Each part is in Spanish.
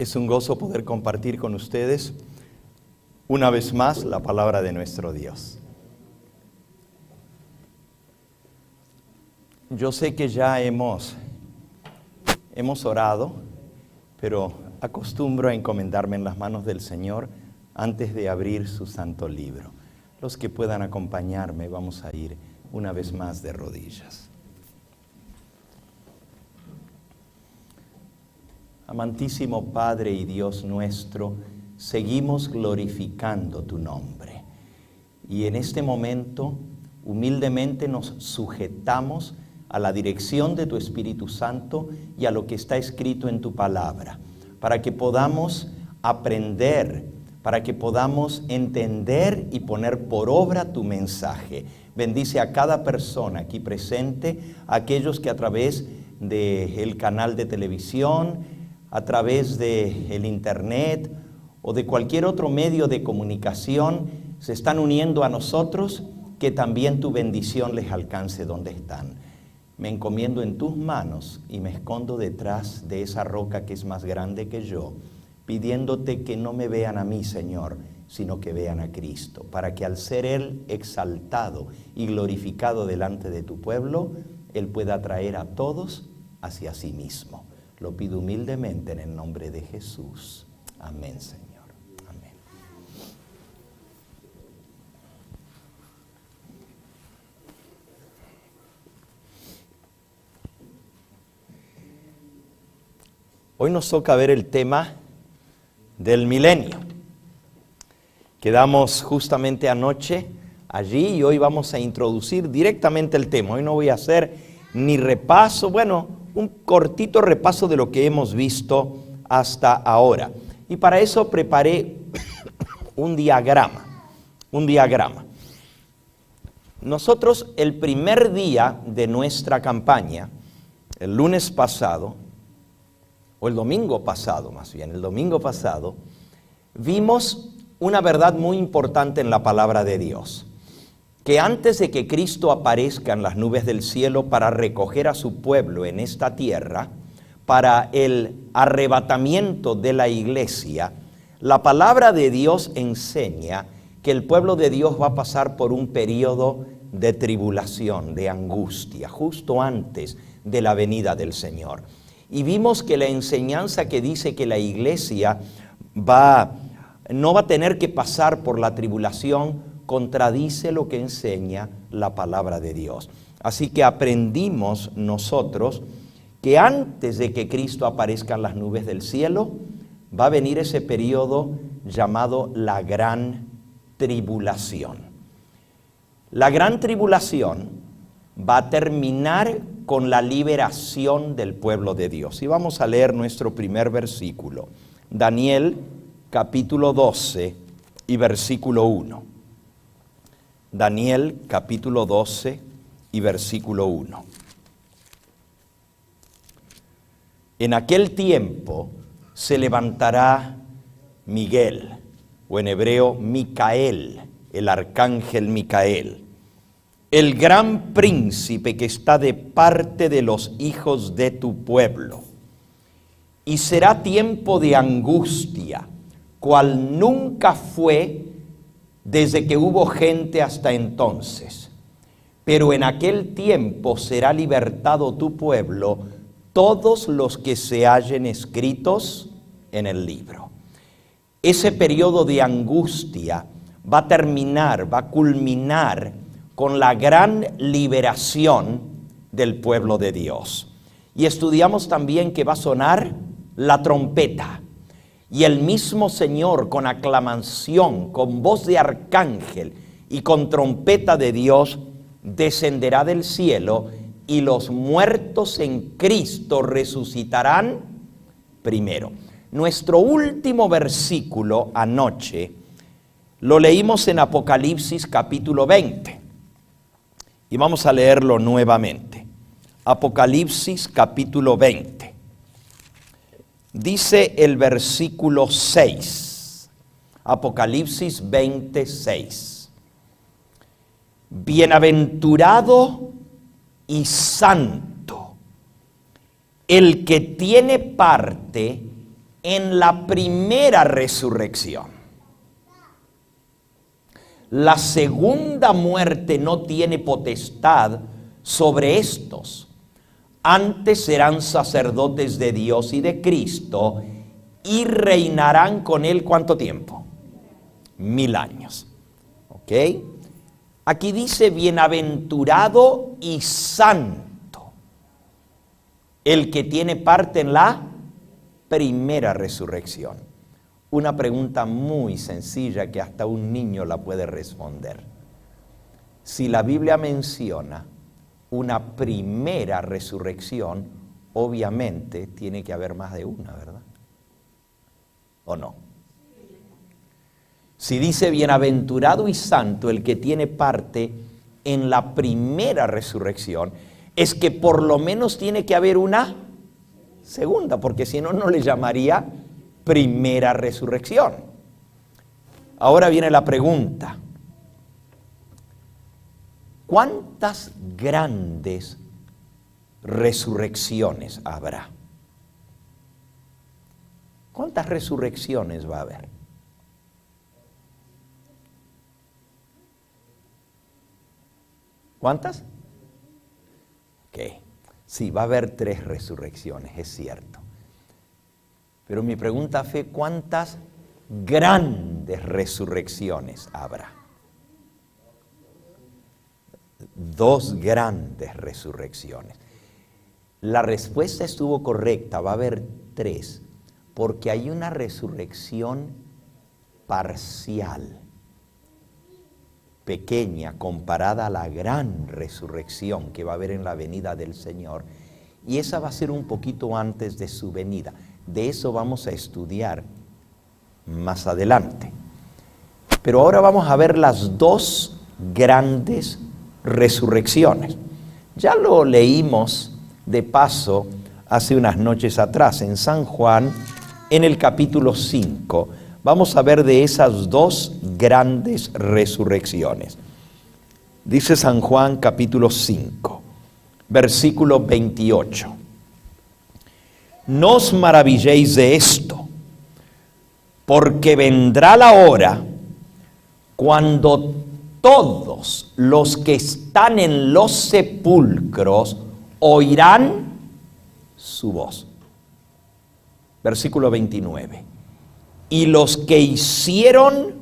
Es un gozo poder compartir con ustedes una vez más la palabra de nuestro Dios. Yo sé que ya hemos orado, pero acostumbro a encomendarme en las manos del Señor antes de abrir su santo libro. Los que puedan acompañarme, vamos a ir una vez más de rodillas. Amantísimo Padre y Dios nuestro, seguimos glorificando tu nombre. Y en este momento, humildemente nos sujetamos a la dirección de tu Espíritu Santo y a lo que está escrito en tu palabra, para que podamos aprender, para que podamos entender y poner por obra tu mensaje. Bendice a cada persona aquí presente, a aquellos que a través del canal de televisión, a través del internet o de cualquier otro medio de comunicación se están uniendo a nosotros, que también tu bendición les alcance donde están. Me encomiendo en tus manos y me escondo detrás de esa roca que es más grande que yo, pidiéndote que no me vean a mí, Señor, sino que vean a Cristo, para que al ser Él exaltado y glorificado delante de tu pueblo, Él pueda atraer a todos hacia sí mismo. Lo pido humildemente en el nombre de Jesús. Amén, Señor. Amén. Hoy nos toca ver el tema del milenio. Quedamos justamente anoche allí y hoy vamos a introducir directamente el tema. Hoy no voy a hacer ni repaso, un cortito repaso de lo que hemos visto hasta ahora. Y para eso preparé un diagrama. Nosotros el primer día de nuestra campaña, el lunes pasado, o el domingo pasado más bien, el domingo pasado, vimos una verdad muy importante en la palabra de Dios. Que antes de que Cristo aparezca en las nubes del cielo para recoger a su pueblo en esta tierra, para el arrebatamiento de la iglesia, la palabra de Dios enseña que el pueblo de Dios va a pasar por un periodo de tribulación, de angustia, justo antes de la venida del Señor. Y vimos que la enseñanza que dice que la iglesia no va a tener que pasar por la tribulación, contradice lo que enseña la palabra de Dios. Así que aprendimos nosotros que antes de que Cristo aparezca en las nubes del cielo, va a venir ese periodo llamado la Gran Tribulación. La Gran Tribulación va a terminar con la liberación del pueblo de Dios. Y vamos a leer nuestro primer versículo, Daniel capítulo 12 y versículo 1. Daniel capítulo 12 y versículo 1. En aquel tiempo se levantará Miguel, o en hebreo Micael, el arcángel Micael, el gran príncipe que está de parte de los hijos de tu pueblo. Y será tiempo de angustia, cual nunca fue desde que hubo gente hasta entonces. Pero en aquel tiempo será libertado tu pueblo, todos los que se hallen escritos en el libro. Ese periodo de angustia va a terminar, va a culminar con la gran liberación del pueblo de Dios. Y estudiamos también que va a sonar la trompeta. Y el mismo Señor, con aclamación, con voz de arcángel y con trompeta de Dios, descenderá del cielo y los muertos en Cristo resucitarán primero. Nuestro último versículo anoche lo leímos en Apocalipsis capítulo 20. Y vamos a leerlo nuevamente. Apocalipsis capítulo 20. Dice el versículo 6, Apocalipsis 26. Bienaventurado y santo el que tiene parte en la primera resurrección. La segunda muerte no tiene potestad sobre estos. Antes serán sacerdotes de Dios y de Cristo y reinarán con Él ¿cuánto tiempo? 1000 años. ¿Ok? Aquí dice bienaventurado y santo el que tiene parte en la primera resurrección. Una pregunta muy sencilla que hasta un niño la puede responder. Si la Biblia menciona una primera resurrección, obviamente tiene que haber más de una, ¿verdad? ¿O no? Si dice bienaventurado y santo el que tiene parte en la primera resurrección, es que por lo menos tiene que haber una segunda, porque si no, no le llamaría primera resurrección. Ahora viene la pregunta: ¿cuántas grandes resurrecciones habrá? ¿Cuántas resurrecciones va a haber? ¿Cuántas? Ok, sí, va a haber 3 resurrecciones, es cierto. Pero mi pregunta fue, ¿cuántas grandes resurrecciones habrá? 2 grandes resurrecciones. La respuesta estuvo correcta, va a haber 3, porque hay una resurrección parcial, pequeña, comparada a la gran resurrección que va a haber en la venida del Señor, y esa va a ser un poquito antes de su venida. De eso vamos a estudiar más adelante. Pero ahora vamos a ver las 2 grandes resurrecciones. Ya lo leímos de paso hace unas noches atrás en San Juan, en el capítulo 5. Vamos a ver de esas 2 grandes resurrecciones. Dice San Juan capítulo 5, versículo 28. No os maravilléis de esto, porque vendrá la hora cuando todos los que están en los sepulcros oirán su voz. Versículo 29. Y los que hicieron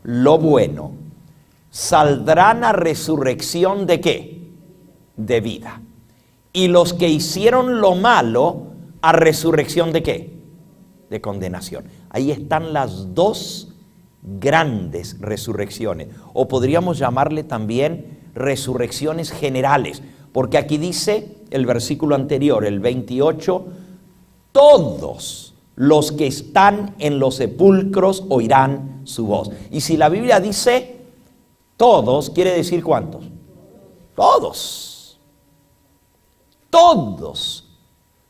lo bueno saldrán a resurrección ¿de qué? De vida. Y los que hicieron lo malo a resurrección ¿de qué? De condenación. Ahí están las 2 grandes resurrecciones, o podríamos llamarle también resurrecciones generales, porque aquí dice el versículo anterior, el 28, todos los que están en los sepulcros oirán su voz. Y si la Biblia dice todos, quiere decir ¿cuántos? Todos. Todos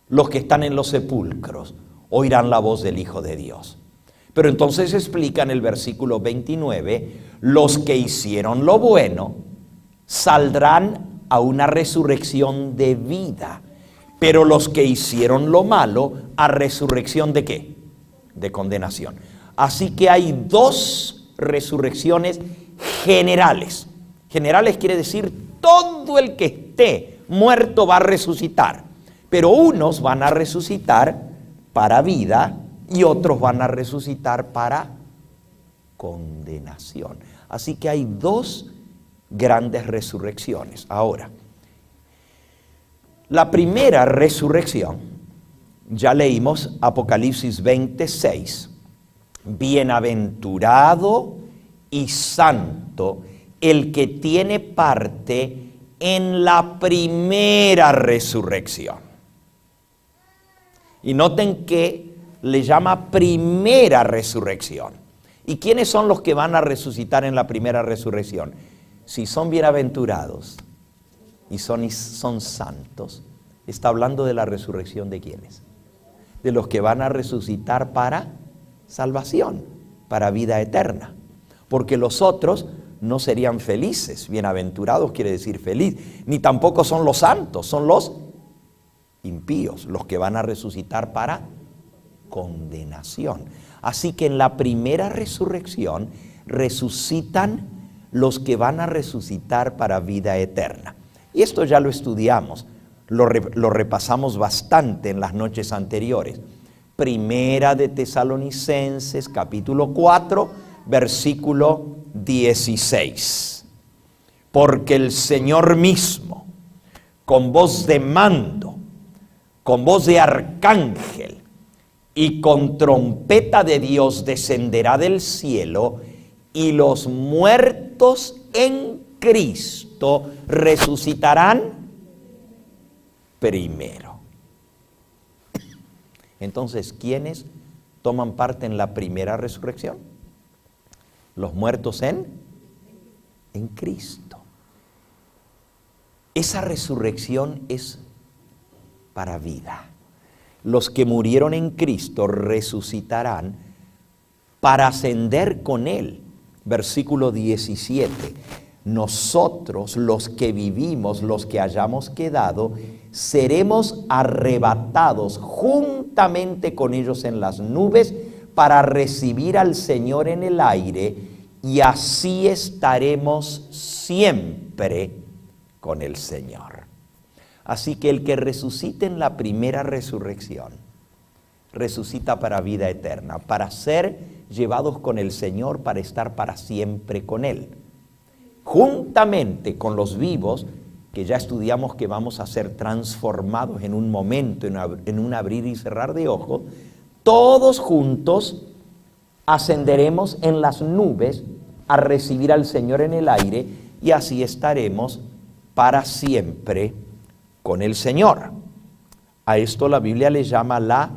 los que están en los sepulcros oirán la voz del Hijo de Dios. Pero entonces explica en el versículo 29, los que hicieron lo bueno saldrán a una resurrección de vida, pero los que hicieron lo malo a resurrección ¿de qué? De condenación. Así que hay 2 resurrecciones generales. Generales quiere decir todo el que esté muerto va a resucitar, pero unos van a resucitar para vida y otros van a resucitar para condenación. Así que hay 2 grandes resurrecciones. Ahora, la primera resurrección, ya leímos Apocalipsis 26, bienaventurado y santo el que tiene parte en la primera resurrección. Y noten que le llama primera resurrección. ¿Y quiénes son los que van a resucitar en la primera resurrección? Si son bienaventurados y son santos, está hablando de la resurrección ¿de quiénes? De los que van a resucitar para salvación, para vida eterna. Porque los otros no serían felices. Bienaventurados quiere decir feliz. Ni tampoco son los santos, son los impíos, los que van a resucitar para condenación. Así que en la primera resurrección resucitan los que van a resucitar para vida eterna. Y esto ya lo estudiamos, lo repasamos bastante en las noches anteriores. Primera de Tesalonicenses, capítulo 4, versículo 16. Porque el Señor mismo, con voz de mando, con voz de arcángel y con trompeta de Dios descenderá del cielo, y los muertos en Cristo resucitarán primero. Entonces, ¿quiénes toman parte en la primera resurrección? Los muertos en Cristo. Esa resurrección es para vida. Los que murieron en Cristo resucitarán para ascender con Él. Versículo 17. Nosotros, los que vivimos, los que hayamos quedado, seremos arrebatados juntamente con ellos en las nubes para recibir al Señor en el aire, y así estaremos siempre con el Señor. Así que el que resucite en la primera resurrección, resucita para vida eterna, para ser llevados con el Señor, para estar para siempre con Él. Juntamente con los vivos, que ya estudiamos que vamos a ser transformados en un momento, en un abrir y cerrar de ojos, todos juntos ascenderemos en las nubes a recibir al Señor en el aire, y así estaremos para siempre con el Señor. A esto la Biblia le llama la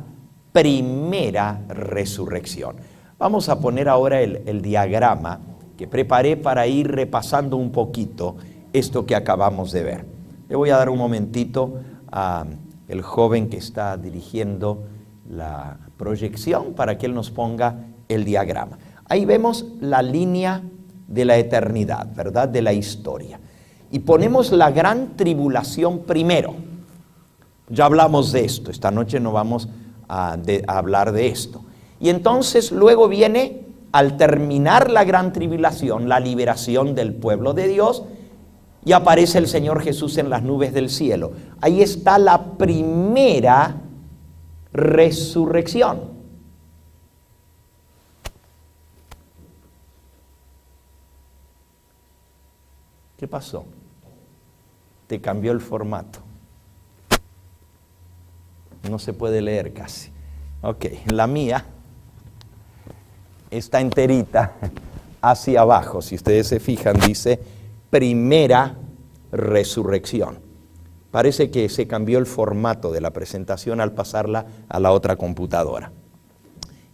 primera resurrección. Vamos a poner ahora el diagrama que preparé para ir repasando un poquito esto que acabamos de ver. Le voy a dar un momentito al joven que está dirigiendo la proyección para que él nos ponga el diagrama. Ahí vemos la línea de la eternidad, ¿verdad? De la historia. Y ponemos la gran tribulación primero. Ya hablamos de esto, esta noche no vamos a hablar de esto. Y entonces luego viene, al terminar la gran tribulación, la liberación del pueblo de Dios, y aparece el Señor Jesús en las nubes del cielo. Ahí está la primera resurrección. ¿Qué pasó? Te cambió el formato. No se puede leer casi. Ok, la mía está enterita hacia abajo. Si ustedes se fijan, dice primera resurrección. Parece que se cambió el formato de la presentación al pasarla a la otra computadora.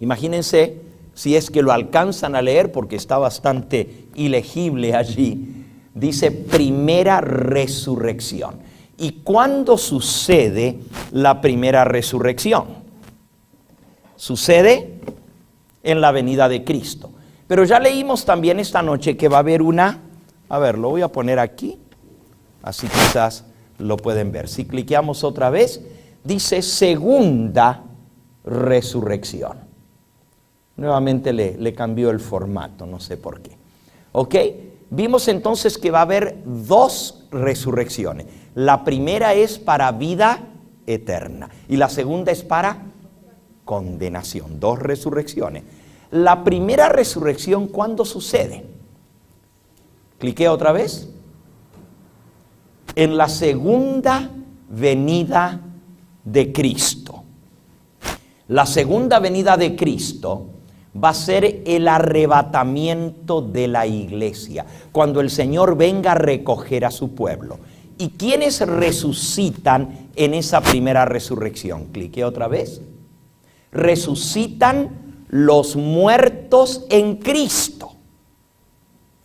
Imagínense si es que lo alcanzan a leer, porque está bastante ilegible allí. Dice primera resurrección. ¿Y cuándo sucede la primera resurrección? Sucede en la venida de Cristo. Pero ya leímos también esta noche que va a haber una, a ver, lo voy a poner aquí, así quizás lo pueden ver. Si cliqueamos otra vez, dice segunda resurrección. Nuevamente le cambió el formato, no sé por qué. ¿Ok? Vimos entonces que va a haber dos resurrecciones. La primera es para vida eterna y la segunda es para condenación. Dos resurrecciones. La primera resurrección, ¿cuándo sucede? Cliquea otra vez. En la segunda venida de Cristo. La segunda venida de Cristo va a ser el arrebatamiento de la iglesia, cuando el Señor venga a recoger a su pueblo. ¿Y quiénes resucitan en esa primera resurrección? Clique otra vez. Resucitan los muertos en Cristo.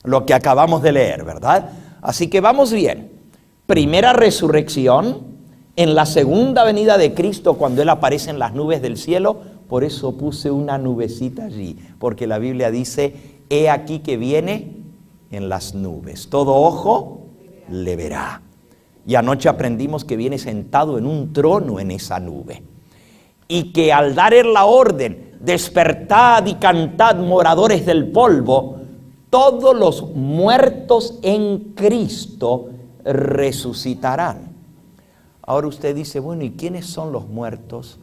Lo que acabamos de leer, ¿verdad? Así que vamos bien. Primera resurrección, en la segunda venida de Cristo, cuando Él aparece en las nubes del cielo. Por eso puse una nubecita allí, porque la Biblia dice, he aquí que viene en las nubes. Todo ojo le verá. Y anoche aprendimos que viene sentado en un trono en esa nube. y que al dar él la orden, despertad y cantad moradores del polvo, todos los muertos en Cristo resucitarán. Ahora usted dice, bueno, ¿y quiénes son los muertos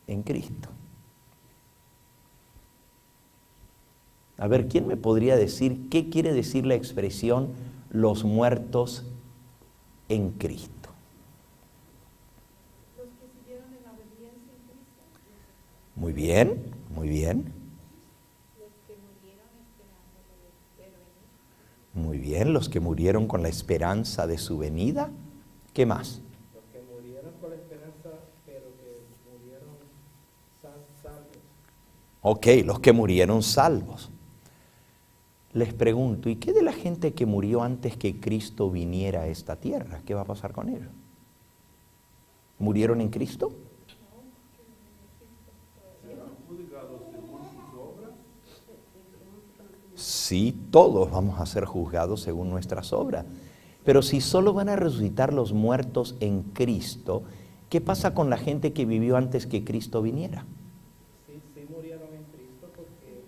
en Cristo? A ver, ¿quién me podría decir qué quiere decir la expresión los muertos en Cristo? Los que siguieron en la obediencia en Cristo. Muy bien, muy bien. Los que murieron esperando de venir. Muy bien, los que murieron con la esperanza de su venida. ¿Qué más? Los que murieron con la esperanza, pero que murieron salvos. Ok, los que murieron salvos. Les pregunto, ¿y qué de la gente que murió antes que Cristo viniera a esta tierra? ¿Qué va a pasar con ellos? ¿Murieron en Cristo? Sí, todos vamos a ser juzgados según nuestras obras. Pero si solo van a resucitar los muertos en Cristo, ¿qué pasa con la gente que vivió antes que Cristo viniera? Sí murieron en Cristo porque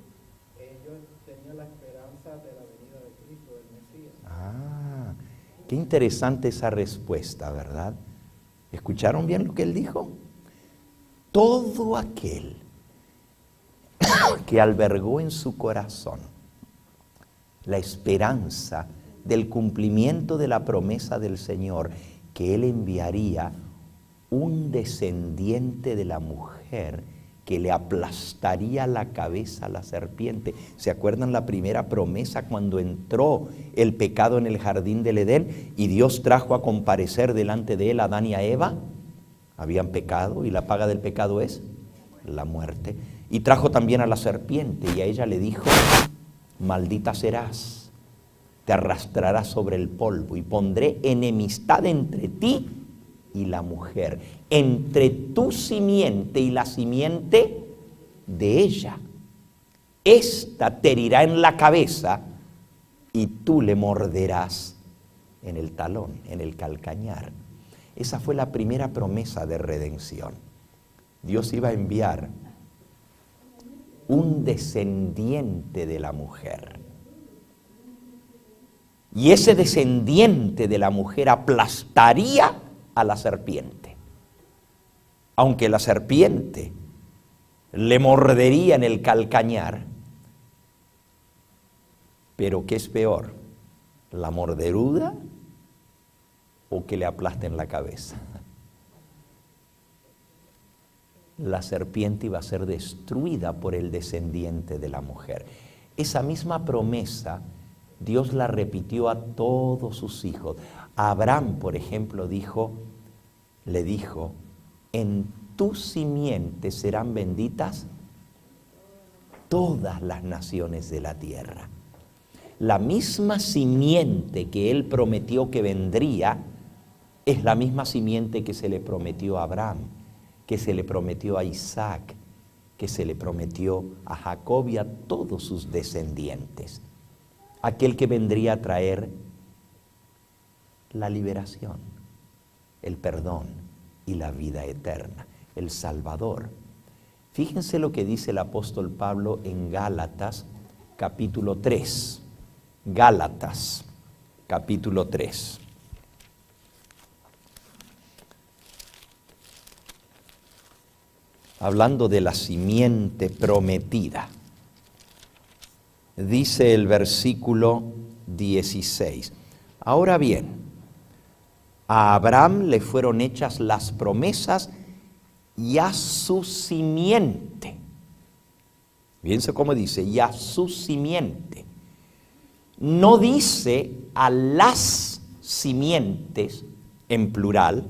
ellos tenían la esperanza de la venida de Cristo, del Mesías. Ah, qué interesante esa respuesta, ¿verdad? ¿Escucharon bien lo que él dijo? Todo aquel que albergó en su corazón la esperanza del cumplimiento de la promesa del Señor, que Él enviaría un descendiente de la mujer que le aplastaría la cabeza a la serpiente. ¿Se acuerdan la primera promesa cuando entró el pecado en el jardín del Edén y Dios trajo a comparecer delante de él a Adán y a Eva? Habían pecado y la paga del pecado es la muerte. Y trajo también a la serpiente y a ella le dijo, maldita serás, te arrastrarás sobre el polvo y pondré enemistad entre ti y la mujer, entre tu simiente y la simiente de ella. Esta te herirá en la cabeza y tú le morderás en el talón, en el calcañar. Esa fue la primera promesa de redención. Dios iba a enviar un descendiente de la mujer. Y ese descendiente de la mujer aplastaría a la serpiente. Aunque la serpiente le mordería en el calcañar, pero ¿qué es peor? ¿La morderuda o que le aplasten la cabeza? La serpiente iba a ser destruida por el descendiente de la mujer. Esa misma promesa Dios la repitió a todos sus hijos. A Abraham, por ejemplo, le dijo, en tu simiente serán benditas todas las naciones de la tierra. La misma simiente que él prometió que vendría es la misma simiente que se le prometió a Abraham, que se le prometió a Isaac, que se le prometió a Jacob y a todos sus descendientes. Aquel que vendría a traer la liberación, el perdón y la vida eterna, el Salvador. Fíjense lo que dice el apóstol Pablo en Gálatas capítulo 3. Gálatas capítulo 3. Hablando de la simiente prometida. Dice el versículo 16. Ahora bien, a Abraham le fueron hechas las promesas y a su simiente. Fíjense cómo dice, y a su simiente. No dice a las simientes en plural,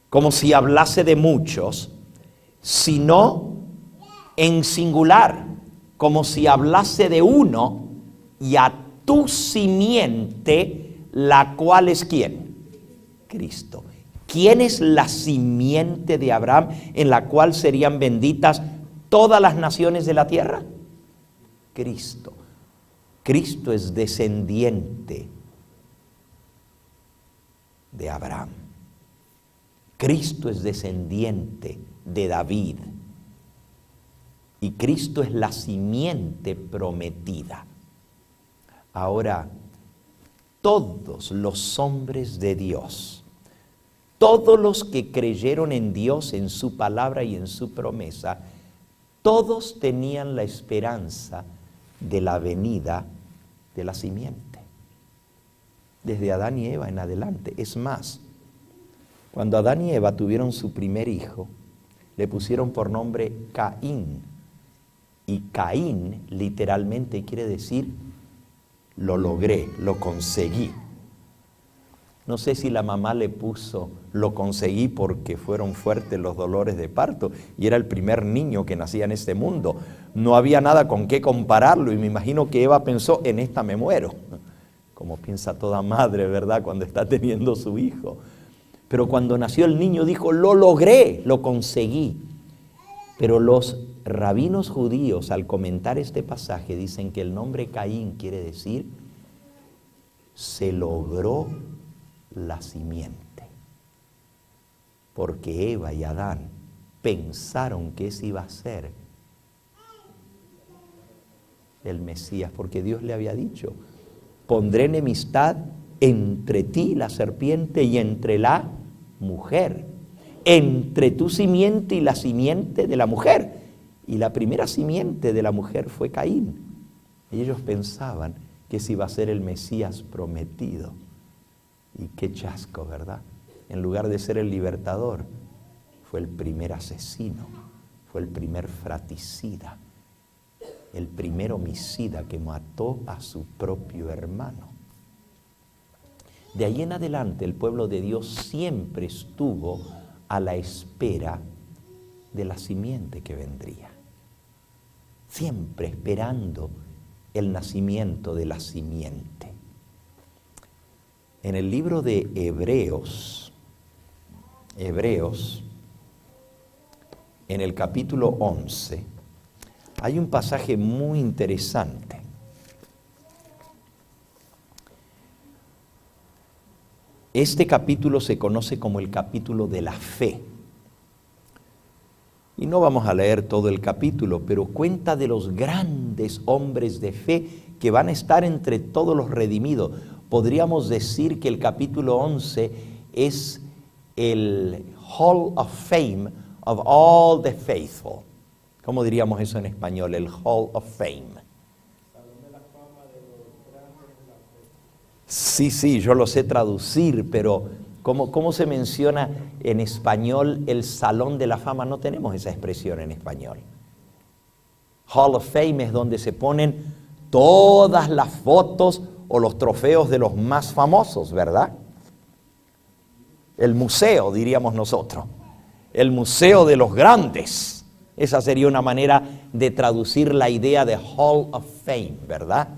como si hablase de muchos, sino en singular, como si hablase de uno, y a tu simiente, la cual es ¿quién? Cristo. ¿Quién es la simiente de Abraham en la cual serían benditas todas las naciones de la tierra? Cristo. Cristo es descendiente de Abraham. Cristo es descendiente de David. Y Cristo es la simiente prometida. Ahora, todos los hombres de Dios, todos los que creyeron en Dios, en su palabra y en su promesa, todos tenían la esperanza de la venida de la simiente. Desde Adán y Eva en adelante. Es más, cuando Adán y Eva tuvieron su primer hijo, le pusieron por nombre Caín. Y Caín literalmente quiere decir, lo logré, lo conseguí. No sé si la mamá le puso, lo conseguí porque fueron fuertes los dolores de parto y era el primer niño que nacía en este mundo. No había nada con qué compararlo y me imagino que Eva pensó, en esta me muero. Como piensa toda madre, ¿verdad?, cuando está teniendo su hijo. Pero cuando nació el niño dijo, lo logré, lo conseguí. Pero los rabinos judíos, al comentar este pasaje, dicen que el nombre Caín quiere decir, se logró la simiente. Porque Eva y Adán pensaron que ese iba a ser el Mesías, porque Dios le había dicho, pondré enemistad entre ti, la serpiente, y entre la mujer, entre tu simiente y la simiente de la mujer. Y la primera simiente de la mujer fue Caín. Y ellos pensaban que ese iba a ser el Mesías prometido. Y qué chasco, ¿verdad? En lugar de ser el libertador, fue el primer asesino, fue el primer fratricida, el primer homicida que mató a su propio hermano. De ahí en adelante el pueblo de Dios siempre estuvo a la espera de la simiente que vendría. Siempre esperando el nacimiento de la simiente. En el libro de Hebreos, en el capítulo 11, hay un pasaje muy interesante. Este capítulo se conoce como el capítulo de la fe. Y no vamos a leer todo el capítulo, pero cuenta de los grandes hombres de fe que van a estar entre todos los redimidos. Podríamos decir que el capítulo 11 es el Hall of Fame of all the faithful. ¿Cómo diríamos eso en español? El Hall of Fame. Salón de la fama de los grandes de la fe. Sí, yo lo sé traducir, pero ¿cómo se menciona en español el Salón de la Fama? No tenemos esa expresión en español. Hall of Fame es donde se ponen todas las fotos o los trofeos de los más famosos, ¿verdad? El museo, diríamos nosotros. El museo de los grandes. Esa sería una manera de traducir la idea de Hall of Fame, ¿verdad?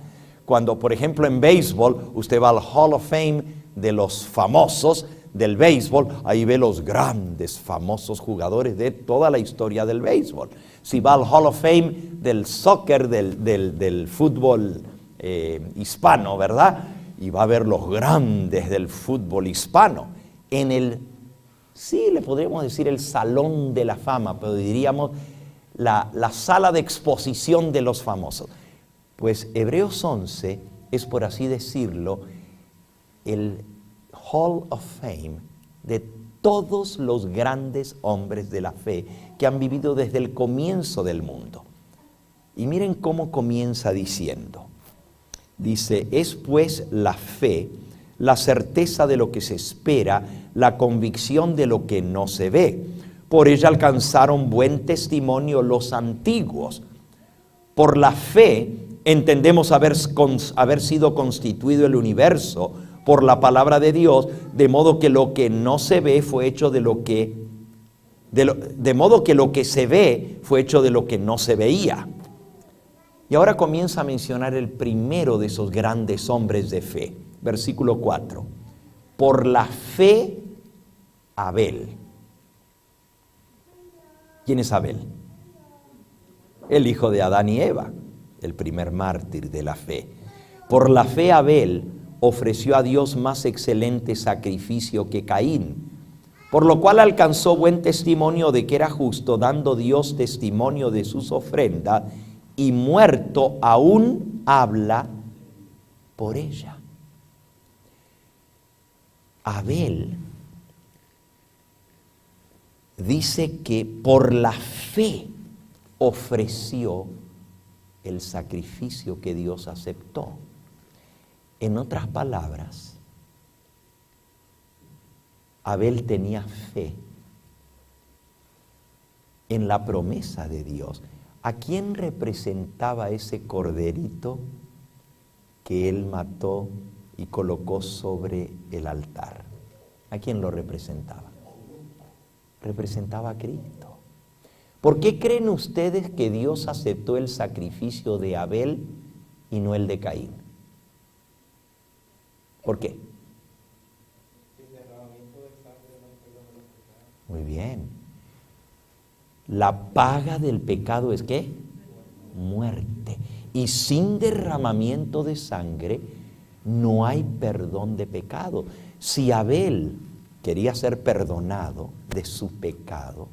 Cuando, por ejemplo, en béisbol, usted va al Hall of Fame de los famosos del béisbol, ahí ve los grandes, famosos jugadores de toda la historia del béisbol. Si va al Hall of Fame del soccer, del fútbol hispano, ¿verdad? Y va a ver los grandes del fútbol hispano. Sí, le podríamos decir el Salón de la Fama, pero diríamos la sala de exposición de los famosos. Pues Hebreos 11 es, por así decirlo, el Hall of Fame de todos los grandes hombres de la fe que han vivido desde el comienzo del mundo. Y miren cómo comienza diciendo. Dice, es pues la fe, la certeza de lo que se espera, la convicción de lo que no se ve. Por ella alcanzaron buen testimonio los antiguos. Por la fe entendemos haber sido constituido el universo por la palabra de Dios, de modo que lo que no se ve fue hecho de modo que lo que se ve fue hecho de lo que no se veía. Y ahora comienza a mencionar el primero de esos grandes hombres de fe. Versículo 4. Por la fe, Abel. ¿Quién es Abel? El hijo de Adán y Eva, el primer mártir de la fe. Por la fe, Abel ofreció a Dios más excelente sacrificio que Caín, por lo cual alcanzó buen testimonio de que era justo, dando Dios testimonio de sus ofrendas, y muerto aún habla por ella. Abel dice que por la fe ofreció el sacrificio que Dios aceptó. En otras palabras, Abel tenía fe en la promesa de Dios. ¿A quién representaba ese corderito que él mató y colocó sobre el altar? ¿A quién lo representaba? Representaba a Cristo. ¿Por qué creen ustedes que Dios aceptó el sacrificio de Abel y no el de Caín? ¿Por qué? Muy bien. La paga del pecado es ¿qué? Muerte. Y sin derramamiento de sangre no hay perdón de pecado. Si Abel quería ser perdonado de su pecado,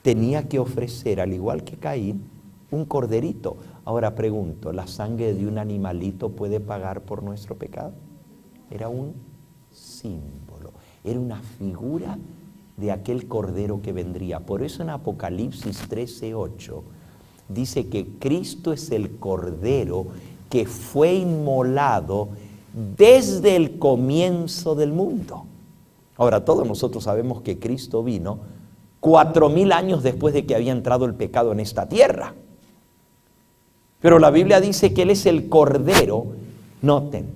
tenía que ofrecer, al igual que Caín, un corderito. Ahora pregunto, ¿la sangre de un animalito puede pagar por nuestro pecado? Era un símbolo, era una figura de aquel cordero que vendría. Por eso en Apocalipsis 13:8 dice que Cristo es el cordero que fue inmolado desde el comienzo del mundo. Ahora, todos nosotros sabemos que Cristo vino 4000 años después de que había entrado el pecado en esta tierra. Pero la Biblia dice que Él es el cordero, noten,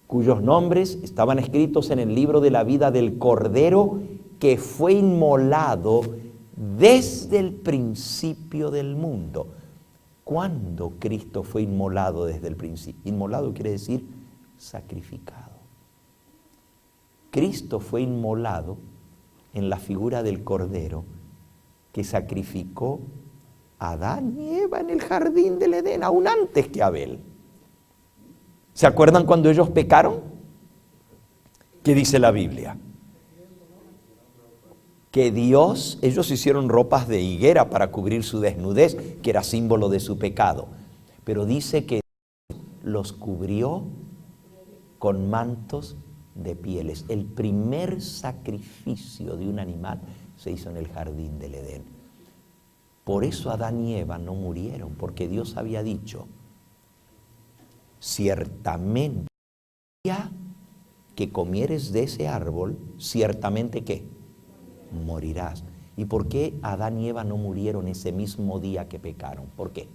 cuyos nombres estaban escritos en el libro de la vida del cordero que fue inmolado desde el principio del mundo. ¿Cuándo Cristo fue inmolado desde el principio? Inmolado quiere decir sacrificado. Cristo fue inmolado en la figura del cordero que sacrificó a Adán y Eva en el jardín del Edén, aún antes que Abel. ¿Se acuerdan cuando ellos pecaron? ¿Qué dice la Biblia? Que ellos hicieron ropas de higuera para cubrir su desnudez, que era símbolo de su pecado. Pero dice que los cubrió con mantos de pieles. El primer sacrificio de un animal se hizo en el jardín del Edén. Por eso Adán y Eva no murieron, porque Dios había dicho, ciertamente, ya que comieres de ese árbol, ciertamente ¿qué? Morirás. ¿Y por qué Adán y Eva no murieron ese mismo día que pecaron? ¿Por qué?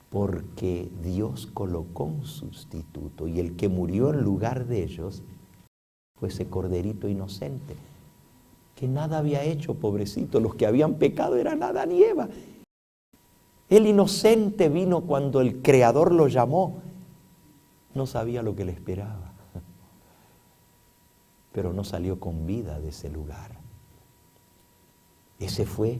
Porque Dios colocó un sustituto y el que murió en lugar de ellos fue ese corderito inocente, que nada había hecho, pobrecito. Los que habían pecado eran Adán y Eva. El inocente vino cuando el Creador lo llamó. No sabía lo que le esperaba, pero no salió con vida de ese lugar. Ese fue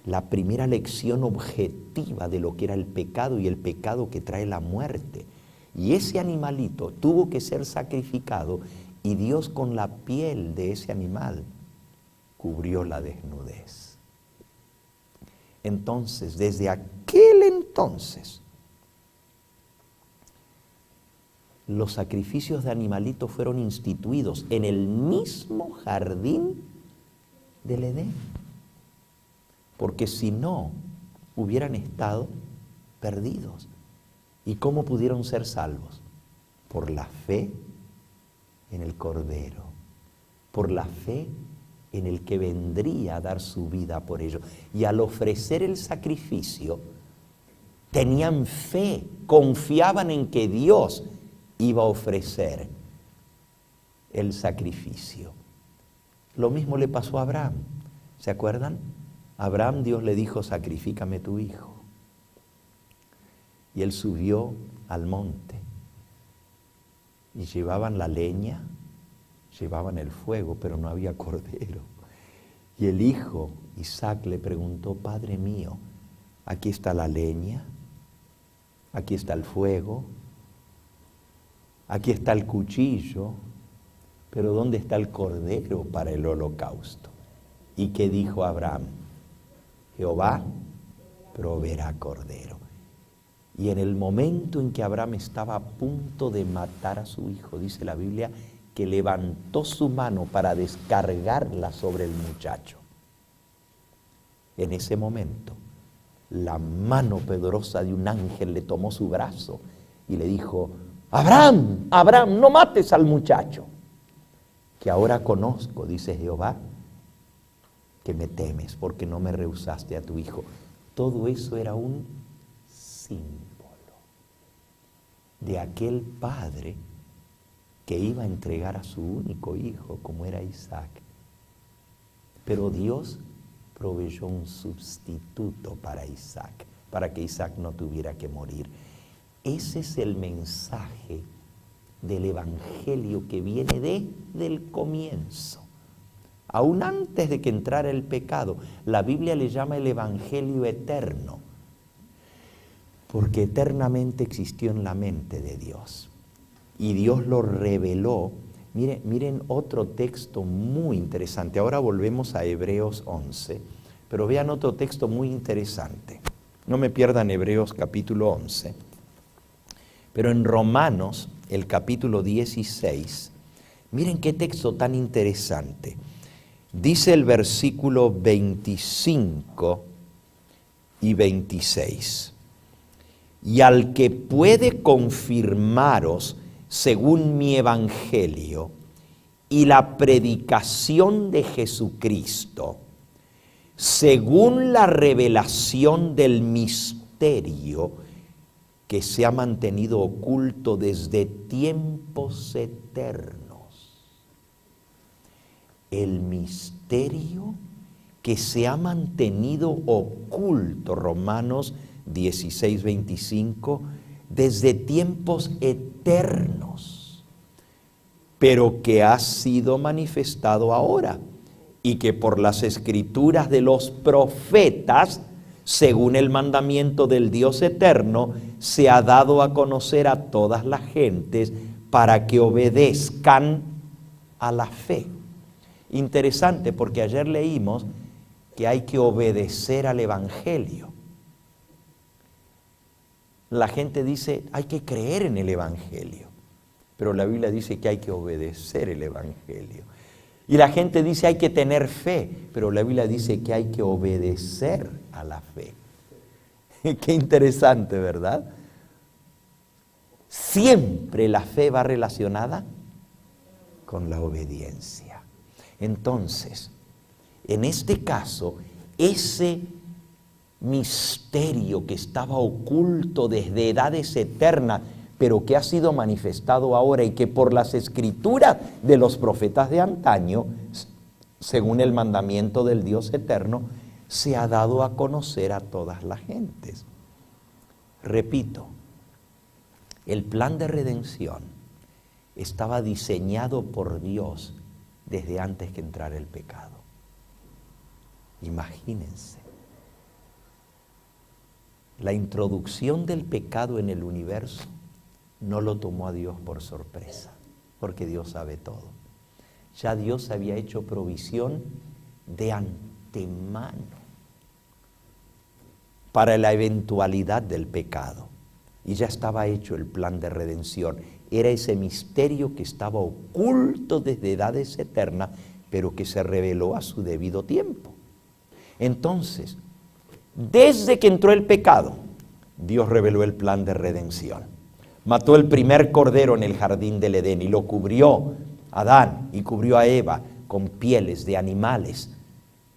la primera lección objetiva de lo que era el pecado y el pecado que trae la muerte. Y ese animalito tuvo que ser sacrificado y Dios con la piel de ese animal cubrió la desnudez. Entonces, desde aquel entonces, los sacrificios de animalitos fueron instituidos en el mismo jardín del Edén. Porque si no, hubieran estado perdidos. ¿Y cómo pudieron ser salvos? Por la fe en el Cordero, por la fe en el que vendría a dar su vida por ellos. Y al ofrecer el sacrificio, tenían fe, confiaban en que Dios iba a ofrecer el sacrificio. Lo mismo le pasó a Abraham. ¿Se acuerdan? A Abraham Dios le dijo, sacrifícame tu hijo. Y él subió al monte. Y llevaban la leña, llevaban el fuego, pero no había cordero. Y el hijo, Isaac, le preguntó, Padre mío, aquí está la leña, aquí está el fuego, aquí está el cuchillo, pero ¿dónde está el cordero para el holocausto? ¿Y qué dijo Abraham? Jehová proveerá cordero. Y en el momento en que Abraham estaba a punto de matar a su hijo, dice la Biblia, que levantó su mano para descargarla sobre el muchacho. En ese momento, la mano poderosa de un ángel le tomó su brazo y le dijo: Abraham, Abraham, no mates al muchacho, que ahora conozco, dice Jehová, que me temes porque no me rehusaste a tu hijo. Todo eso era un símbolo de aquel padre que iba a entregar a su único hijo, como era Isaac. Pero Dios proveyó un sustituto para Isaac, para que Isaac no tuviera que morir. Ese es el mensaje del Evangelio que viene desde el comienzo. Aún antes de que entrara el pecado, la Biblia le llama el Evangelio eterno, porque eternamente existió en la mente de Dios. Y Dios lo reveló. Miren otro texto muy interesante. Ahora volvemos a Hebreos 11, pero vean otro texto muy interesante. No me pierdan Hebreos capítulo 11, pero en Romanos, el capítulo 16, miren qué texto tan interesante. Dice el versículo 25 y 26. Y al que puede confirmaros según mi evangelio y la predicación de Jesucristo, según la revelación del misterio que se ha mantenido oculto desde tiempos eternos. El misterio que se ha mantenido oculto, Romanos 16, 25, desde tiempos eternos, pero que ha sido manifestado ahora, y que por las escrituras de los profetas, según el mandamiento del Dios eterno, se ha dado a conocer a todas las gentes para que obedezcan a la fe. Interesante, porque ayer leímos que hay que obedecer al Evangelio. La gente dice, hay que creer en el Evangelio, pero la Biblia dice que hay que obedecer el Evangelio. Y la gente dice, hay que tener fe, pero la Biblia dice que hay que obedecer a la fe. Qué interesante, ¿verdad? Siempre la fe va relacionada con la obediencia. Entonces, en este caso, ese misterio que estaba oculto desde edades eternas, pero que ha sido manifestado ahora y que por las escrituras de los profetas de antaño, según el mandamiento del Dios eterno, se ha dado a conocer a todas las gentes. Repito, el plan de redención estaba diseñado por Dios desde antes que entrara el pecado. Imagínense. La introducción del pecado en el universo no lo tomó a Dios por sorpresa, porque Dios sabe todo. Ya Dios había hecho provisión de antemano para la eventualidad del pecado. Y ya estaba hecho el plan de redención. Era ese misterio que estaba oculto desde edades eternas, pero que se reveló a su debido tiempo. Entonces, desde que entró el pecado, Dios reveló el plan de redención. Mató el primer cordero en el jardín del Edén y lo cubrió a Adán y cubrió a Eva con pieles de animales,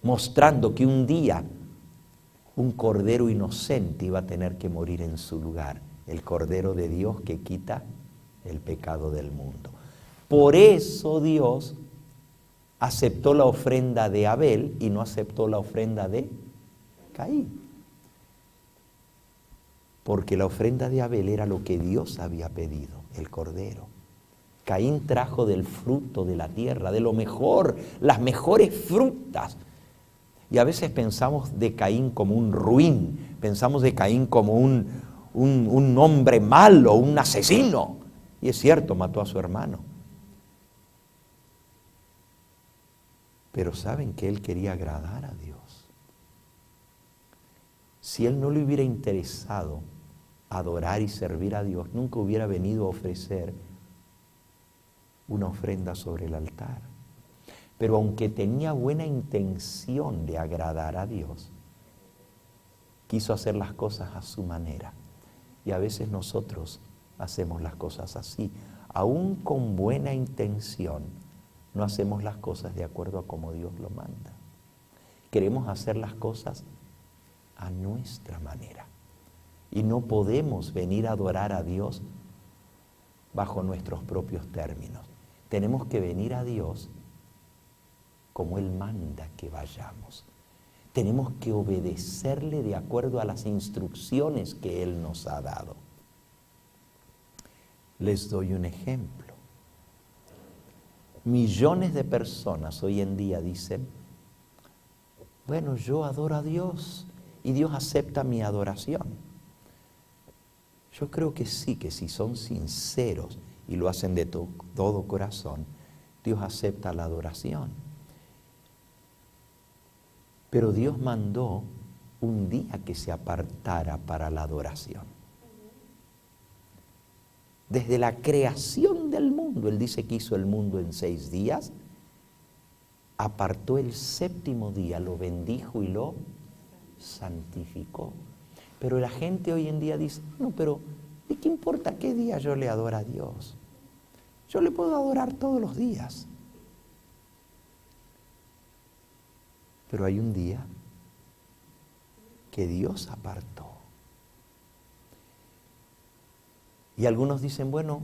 mostrando que un día un cordero inocente iba a tener que morir en su lugar, el cordero de Dios que quita el pecado del mundo. Por eso Dios aceptó la ofrenda de Abel y no aceptó la ofrenda de Caín. Porque la ofrenda de Abel era lo que Dios había pedido, el cordero. Caín trajo del fruto de la tierra, de lo mejor, las mejores frutas. Y a veces pensamos de Caín como un ruin, pensamos de Caín como un hombre malo, un asesino. Y es cierto, mató a su hermano. Pero saben que él quería agradar a Dios. Si él no le hubiera interesado adorar y servir a Dios, nunca hubiera venido a ofrecer una ofrenda sobre el altar. Pero aunque tenía buena intención de agradar a Dios, quiso hacer las cosas a su manera. Y a veces nosotros hacemos las cosas así. Aún con buena intención, no hacemos las cosas de acuerdo a como Dios lo manda. Queremos hacer las cosas a nuestra manera. Y no podemos venir a adorar a Dios bajo nuestros propios términos. Tenemos que venir a Dios como Él manda que vayamos. Tenemos que obedecerle de acuerdo a las instrucciones que Él nos ha dado. Les doy un ejemplo. Millones de personas hoy en día dicen, bueno, yo adoro a Dios y Dios acepta mi adoración. Yo creo que sí, que si son sinceros y lo hacen de todo corazón, Dios acepta la adoración. Pero Dios mandó un día que se apartara para la adoración. Desde la creación del mundo, Él dice que hizo el mundo en 6 días, apartó el 7º día, lo bendijo y lo santificó. Pero la gente hoy en día dice, no, pero ¿de qué importa qué día yo le adoro a Dios? Yo le puedo adorar todos los días. Pero hay un día que Dios apartó. Y algunos dicen, bueno,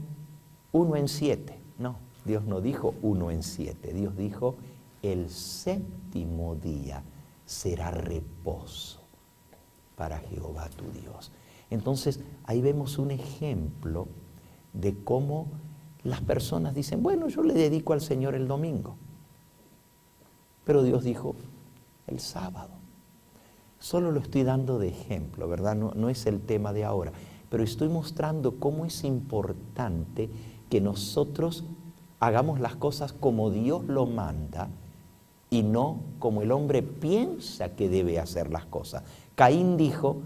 1 en 7. No, Dios no dijo 1 en 7. Dios dijo, el 7º día será reposo para Jehová tu Dios. Entonces, ahí vemos un ejemplo de cómo las personas dicen, bueno, yo le dedico al Señor el domingo. Pero Dios dijo, el sábado. Solo lo estoy dando de ejemplo, ¿verdad? No es el tema de ahora. Pero estoy mostrando cómo es importante que nosotros hagamos las cosas como Dios lo manda y no como el hombre piensa que debe hacer las cosas. Caín dijo,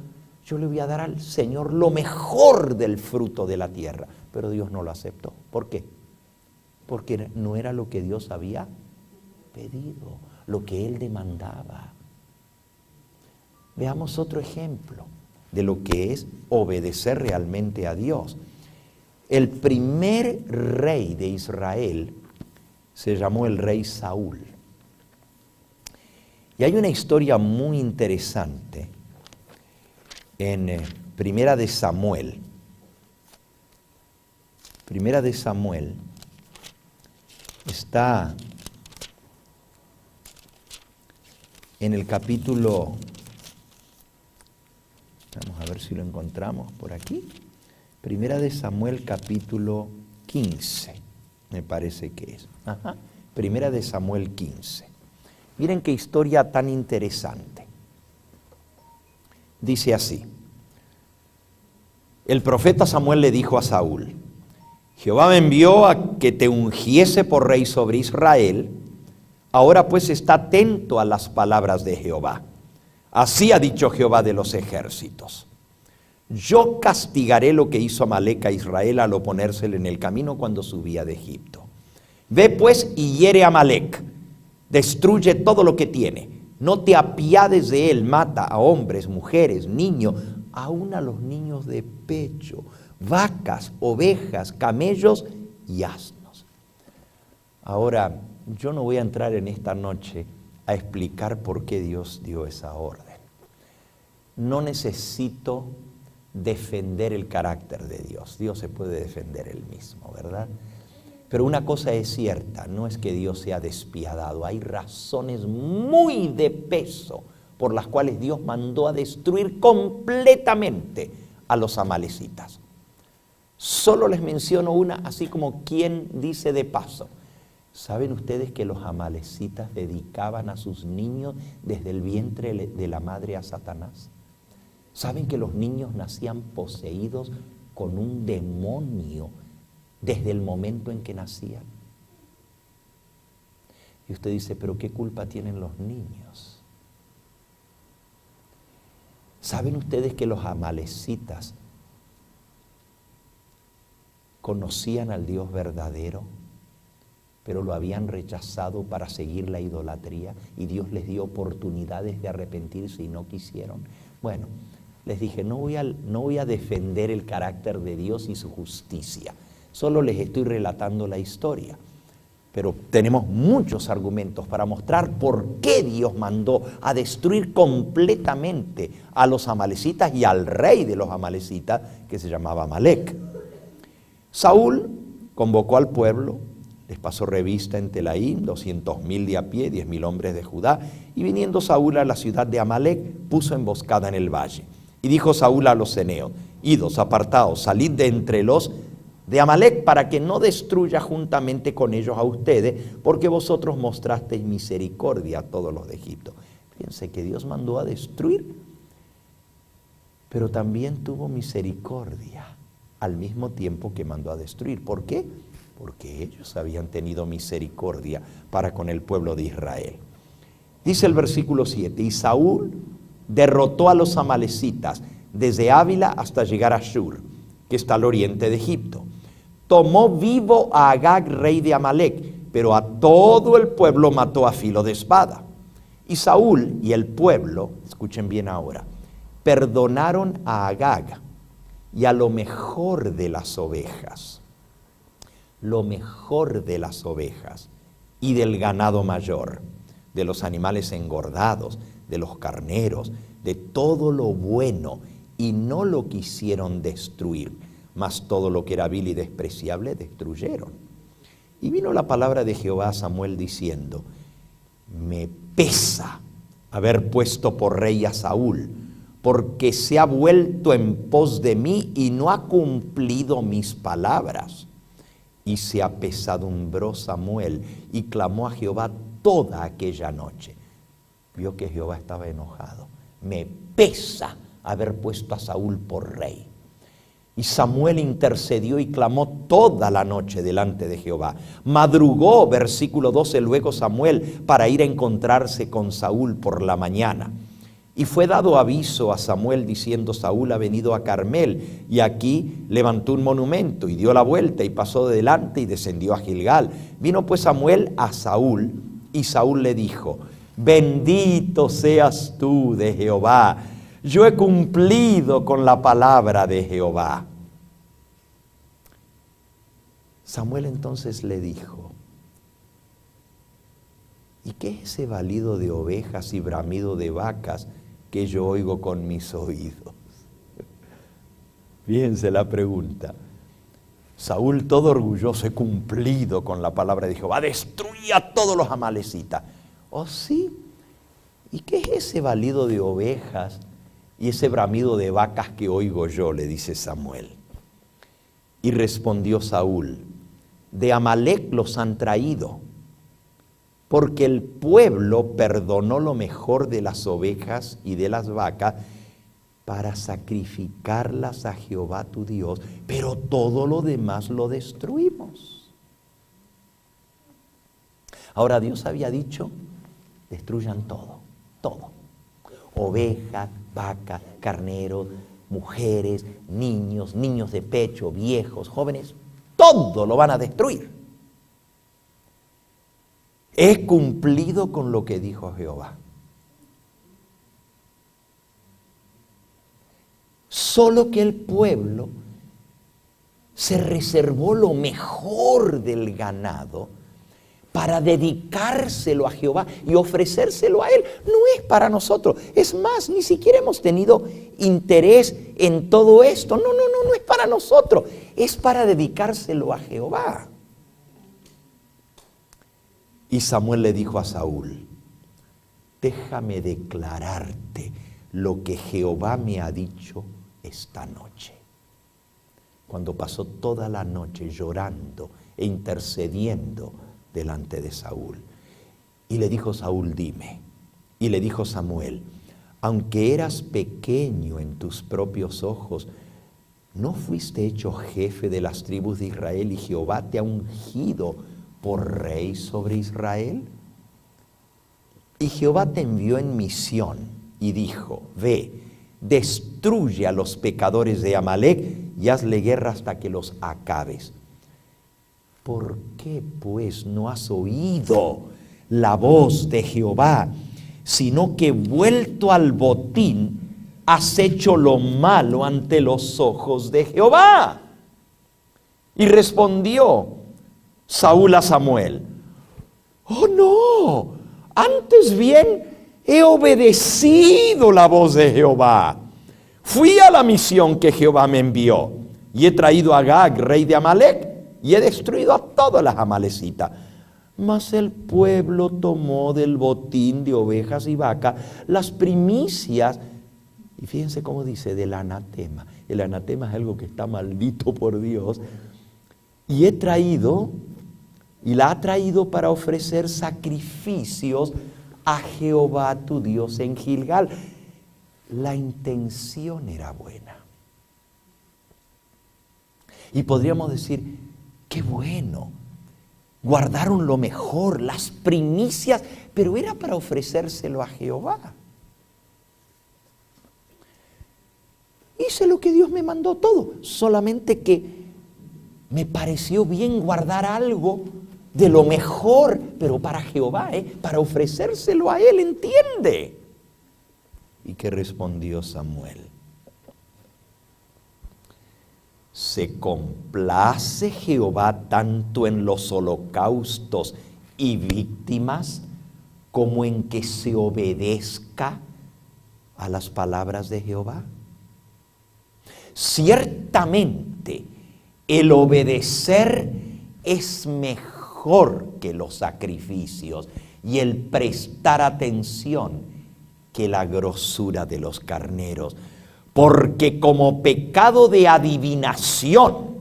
yo le voy a dar al Señor lo mejor del fruto de la tierra. Pero Dios no lo aceptó. ¿Por qué? Porque no era lo que Dios había pedido, lo que Él demandaba. Veamos otro ejemplo de lo que es obedecer realmente a Dios. El primer rey de Israel se llamó el rey Saúl. Y hay una historia muy interesante en Primera de Samuel. Primera de Samuel está en el capítulo, vamos a ver si lo encontramos por aquí. Primera de Samuel capítulo 15, me parece que es. Primera de Samuel 15. Miren qué historia tan interesante. Dice así: el profeta Samuel le dijo a Saúl, Jehová me envió a que te ungiese por rey sobre Israel. Ahora pues está atento a las palabras de Jehová. Así ha dicho Jehová de los ejércitos: yo castigaré lo que hizo Amalec a Israel al oponérsele en el camino cuando subía de Egipto. Ve pues y hiere a Amalec, destruye todo lo que tiene, no te apiades de él, mata a hombres, mujeres, niños, aún a los niños de pecho, vacas, ovejas, camellos y asnos. Ahora, yo no voy a entrar en esta noche a explicar por qué Dios dio esa orden. No necesito defender el carácter de Dios. Dios se puede defender él mismo, ¿verdad? Pero una cosa es cierta, no es que Dios sea despiadado. Hay razones muy de peso por las cuales Dios mandó a destruir completamente a los amalecitas. Solo les menciono una, así como quien dice de paso. ¿Saben ustedes que los amalecitas dedicaban a sus niños desde el vientre de la madre a Satanás? ¿Saben que los niños nacían poseídos con un demonio desde el momento en que nacían? Y usted dice, pero ¿qué culpa tienen los niños? ¿Saben ustedes que los amalecitas conocían al Dios verdadero, pero lo habían rechazado para seguir la idolatría? Y Dios les dio oportunidades de arrepentirse y no quisieron. Bueno, les dije, no voy a defender el carácter de Dios y su justicia. Solo les estoy relatando la historia. Pero tenemos muchos argumentos para mostrar por qué Dios mandó a destruir completamente a los amalecitas y al rey de los amalecitas, que se llamaba Amalec. Saúl convocó al pueblo, les pasó revista en Telaín, 200,000 de a pie, 10,000 hombres de Judá, y viniendo Saúl a la ciudad de Amalec, puso emboscada en el valle. Y dijo Saúl a los ceneos, idos, apartaos, salid de entre los de Amalec, para que no destruya juntamente con ellos a ustedes, porque vosotros mostrasteis misericordia a todos los de Egipto. Fíjense que Dios mandó a destruir, pero también tuvo misericordia al mismo tiempo que mandó a destruir. ¿Por qué? Porque ellos habían tenido misericordia para con el pueblo de Israel. Dice el versículo 7, y Saúl derrotó a los amalecitas desde Ávila hasta llegar a Shur, que está al oriente de Egipto. Tomó vivo a Agag, rey de Amalec, pero a todo el pueblo mató a filo de espada. Y Saúl y el pueblo, escuchen bien ahora, perdonaron a Agag y a lo mejor de las ovejas, y del ganado mayor, de los animales engordados, de los carneros, de todo lo bueno, y no lo quisieron destruir. Mas todo lo que era vil y despreciable destruyeron. Y vino la palabra de Jehová a Samuel diciendo, me pesa haber puesto por rey a Saúl, porque se ha vuelto en pos de mí y no ha cumplido mis palabras. Y se apesadumbró Samuel y clamó a Jehová toda aquella noche. Vio que Jehová estaba enojado. Me pesa haber puesto a Saúl por rey. Y Samuel intercedió y clamó toda la noche delante de Jehová. Madrugó, versículo 12, luego Samuel para ir a encontrarse con Saúl por la mañana. Y fue dado aviso a Samuel diciendo, Saúl ha venido a Carmel, y aquí levantó un monumento y dio la vuelta y pasó de delante y descendió a Gilgal. Vino pues Samuel a Saúl, y Saúl le dijo, bendito seas tú de Jehová, yo he cumplido con la palabra de Jehová. Samuel entonces le dijo, ¿y qué es ese balido de ovejas y bramido de vacas que yo oigo con mis oídos? Fíjense la pregunta. Saúl todo orgulloso, he cumplido con la palabra de Jehová, destruí a todos los amalecitas. ¿Oh sí? ¿Y qué es ese balido de ovejas y ese bramido de vacas que oigo yo? Le dice Samuel. Y respondió Saúl, de Amalec los han traído, porque el pueblo perdonó lo mejor de las ovejas y de las vacas para sacrificarlas a Jehová tu Dios, pero todo lo demás lo destruimos. Ahora Dios había dicho, destruyan todo, todo. Ovejas, vacas, carneros, mujeres, niños, niños de pecho, viejos, jóvenes, todo lo van a destruir. He cumplido con lo que dijo Jehová. Solo que el pueblo se reservó lo mejor del ganado para dedicárselo a Jehová y ofrecérselo a Él. No es para nosotros. Es más, ni siquiera hemos tenido interés en todo esto. No es para nosotros. Es para dedicárselo a Jehová. Y Samuel le dijo a Saúl, déjame declararte lo que Jehová me ha dicho esta noche. Cuando pasó toda la noche llorando e intercediendo delante de Saúl. Y le dijo Saúl, dime. Y le dijo Samuel, aunque eras pequeño en tus propios ojos, ¿no fuiste hecho jefe de las tribus de Israel y Jehová te ha ungido por rey sobre Israel? Y Jehová te envió en misión y dijo, ve, destruye a los pecadores de Amalec y hazle guerra hasta que los acabes. ¿Por qué pues no has oído la voz de Jehová, sino que vuelto al botín has hecho lo malo ante los ojos de Jehová? Y respondió Saúl a Samuel, oh no, antes bien he obedecido la voz de Jehová. Fui a la misión que Jehová me envió y he traído a Agag, rey de Amalec, y he destruido a todas las amalecitas. Mas el pueblo tomó del botín de ovejas y vacas las primicias. Y fíjense cómo dice, del anatema. El anatema es algo que está maldito por Dios. Y he traído, y la ha traído para ofrecer sacrificios a Jehová tu Dios en Gilgal. La intención era buena. Y podríamos decir, qué bueno, guardaron lo mejor, las primicias, pero era para ofrecérselo a Jehová. Hice lo que Dios me mandó todo, solamente que me pareció bien guardar algo de lo mejor, pero para Jehová, para ofrecérselo a Él, ¿entiende? ¿Y qué respondió Samuel? ¿Se complace Jehová tanto en los holocaustos y víctimas como en que se obedezca a las palabras de Jehová? Ciertamente, el obedecer es mejor que los sacrificios y el prestar atención que la grosura de los carneros. Porque como pecado de adivinación,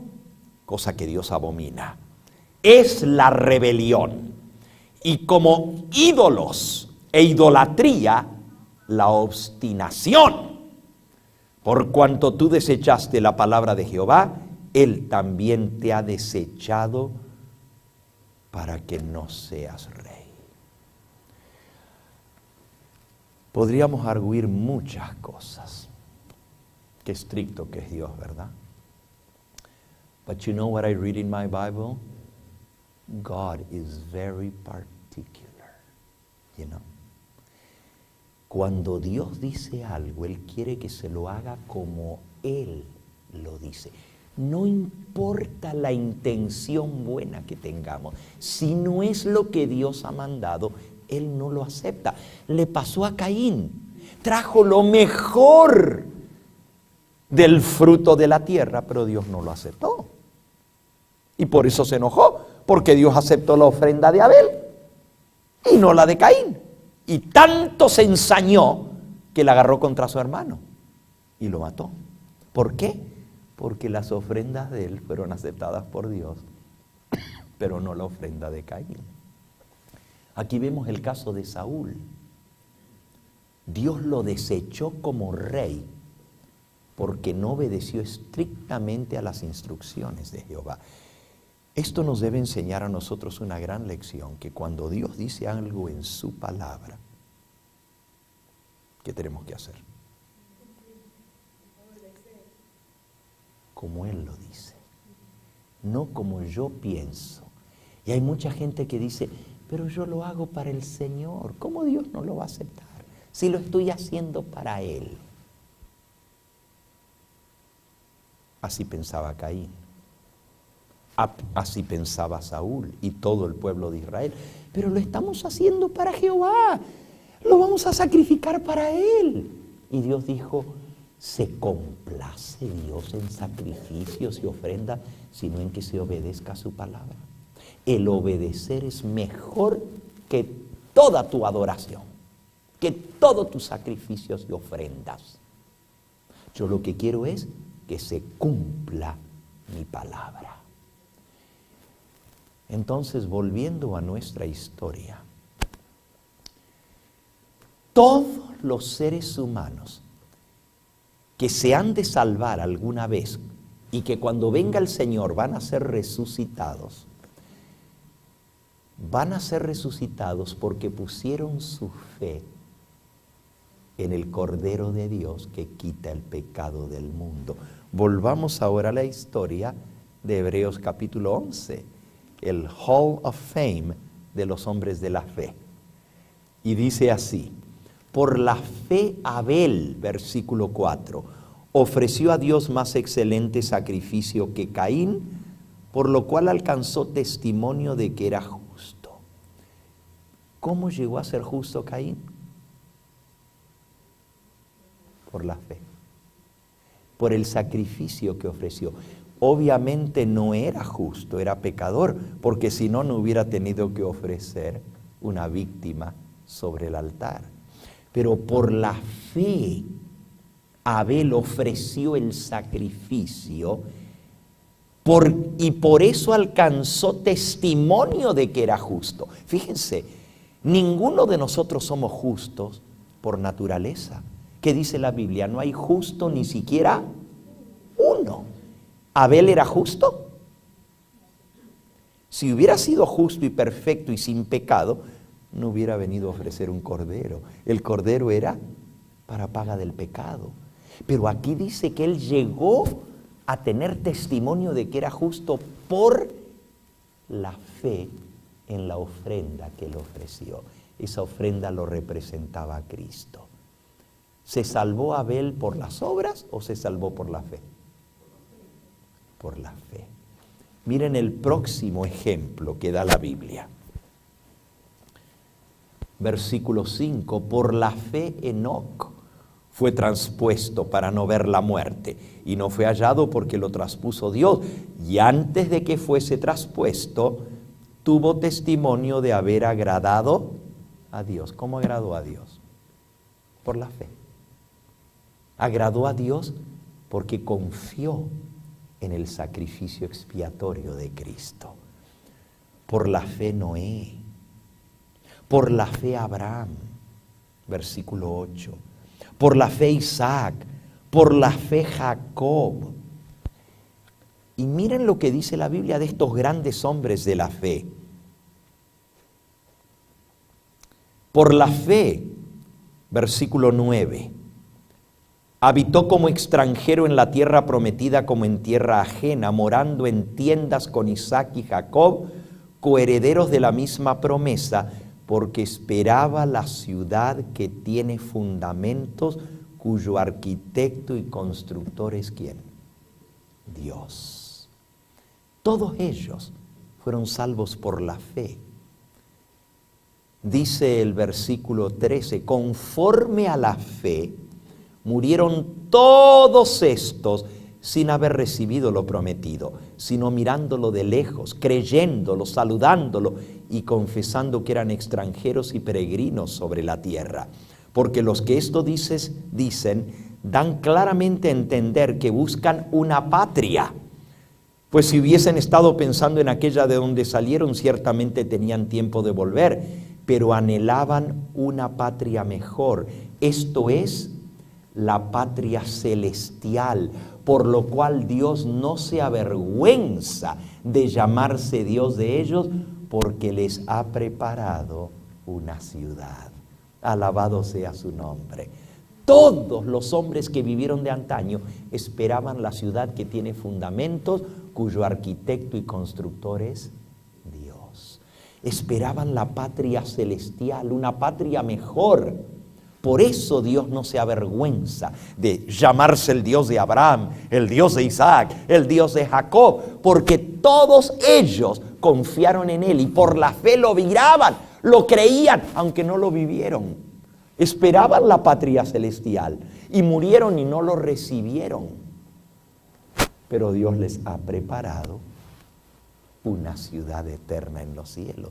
cosa que Dios abomina, es la rebelión. Y como ídolos e idolatría, la obstinación. Por cuanto tú desechaste la palabra de Jehová, Él también te ha desechado para que no seas rey. Podríamos arguir muchas cosas. Qué estricto que es Dios, ¿verdad? But you know what I read in my Bible? God is very particular, you know. Cuando Dios dice algo, Él quiere que se lo haga como Él lo dice. No importa la intención buena que tengamos. Si no es lo que Dios ha mandado, Él no lo acepta. Le pasó a Caín. Trajo lo mejor del fruto de la tierra, pero Dios no lo aceptó. Y por eso se enojó, porque Dios aceptó la ofrenda de Abel y no la de Caín. Y tanto se ensañó que la agarró contra su hermano y lo mató. ¿Por qué? Porque las ofrendas de él fueron aceptadas por Dios, pero no la ofrenda de Caín. Aquí vemos el caso de Saúl. Dios lo desechó como rey porque no obedeció estrictamente a las instrucciones de Jehová. Esto nos debe enseñar a nosotros una gran lección, que cuando Dios dice algo en su palabra, ¿qué tenemos que hacer? Como Él lo dice, no como yo pienso. Y hay mucha gente que dice, pero yo lo hago para el Señor. ¿Cómo Dios no lo va a aceptar si lo estoy haciendo para Él? Así pensaba Caín. Así pensaba Saúl y todo el pueblo de Israel. Pero lo estamos haciendo para Jehová. Lo vamos a sacrificar para Él. Y Dios dijo, ¿se complace Dios en sacrificios y ofrendas, sino en que se obedezca a su palabra? El obedecer es mejor que toda tu adoración, que todos tus sacrificios y ofrendas. Yo lo que quiero es que se cumpla mi palabra. Entonces, volviendo a nuestra historia, todos los seres humanos que se han de salvar alguna vez y que cuando venga el Señor van a ser resucitados, van a ser resucitados porque pusieron su fe en el Cordero de Dios que quita el pecado del mundo. Volvamos ahora a la historia de Hebreos capítulo 11, el Hall of Fame de los hombres de la fe. Y dice así: por la fe Abel, versículo 4, ofreció a Dios más excelente sacrificio que Caín, por lo cual alcanzó testimonio de que era justo. ¿Cómo llegó a ser justo Caín? Por la fe, por el sacrificio que ofreció. Obviamente no era justo, era pecador, porque si no, no hubiera tenido que ofrecer una víctima sobre el altar. Pero por la fe, Abel ofreció el sacrificio y por eso alcanzó testimonio de que era justo. Fíjense, ninguno de nosotros somos justos por naturaleza. ¿Qué dice la Biblia? No hay justo ni siquiera uno. ¿Abel era justo? Si hubiera sido justo y perfecto y sin pecado, no hubiera venido a ofrecer un cordero. El cordero era para paga del pecado. Pero aquí dice que él llegó a tener testimonio de que era justo por la fe en la ofrenda que él ofreció. Esa ofrenda lo representaba a Cristo. ¿Se salvó Abel por las obras o se salvó por la fe? Por la fe. Miren el próximo ejemplo que da la Biblia. Versículo 5, por la fe Enoc fue traspuesto para no ver la muerte, y no fue hallado porque lo traspuso Dios, y antes de que fuese traspuesto, tuvo testimonio de haber agradado a Dios. ¿Cómo agradó a Dios? Por la fe. Agradó a Dios porque confió en el sacrificio expiatorio de Cristo. Por la fe Noé, por la fe Abraham, versículo 8, por la fe Isaac, por la fe Jacob. Y miren lo que dice la Biblia de estos grandes hombres de la fe. Por la fe, versículo 9, habitó como extranjero en la tierra prometida como en tierra ajena, morando en tiendas con Isaac y Jacob, coherederos de la misma promesa, porque esperaba la ciudad que tiene fundamentos, cuyo arquitecto y constructor es ¿quién? Dios. Todos ellos fueron salvos por la fe. Dice el versículo 13, conforme a la fe, murieron todos estos sin haber recibido lo prometido, sino mirándolo de lejos, creyéndolo, saludándolo y confesando que eran extranjeros y peregrinos sobre la tierra. Porque los que esto dicen, dan claramente a entender que buscan una patria. Pues si hubiesen estado pensando en aquella de donde salieron, ciertamente tenían tiempo de volver, pero anhelaban una patria mejor, esto es, la patria celestial, por lo cual Dios no se avergüenza de llamarse Dios de ellos, porque les ha preparado una ciudad. Alabado sea su nombre. Todos los hombres que vivieron de antaño esperaban la ciudad que tiene fundamentos, cuyo arquitecto y constructor es Dios. Esperaban la patria celestial, una patria mejor. Por eso Dios no se avergüenza de llamarse el Dios de Abraham, el Dios de Isaac, el Dios de Jacob, porque todos ellos confiaron en Él y por la fe lo miraban, lo creían, aunque no lo vivieron. Esperaban la patria celestial y murieron y no lo recibieron. Pero Dios les ha preparado una ciudad eterna en los cielos.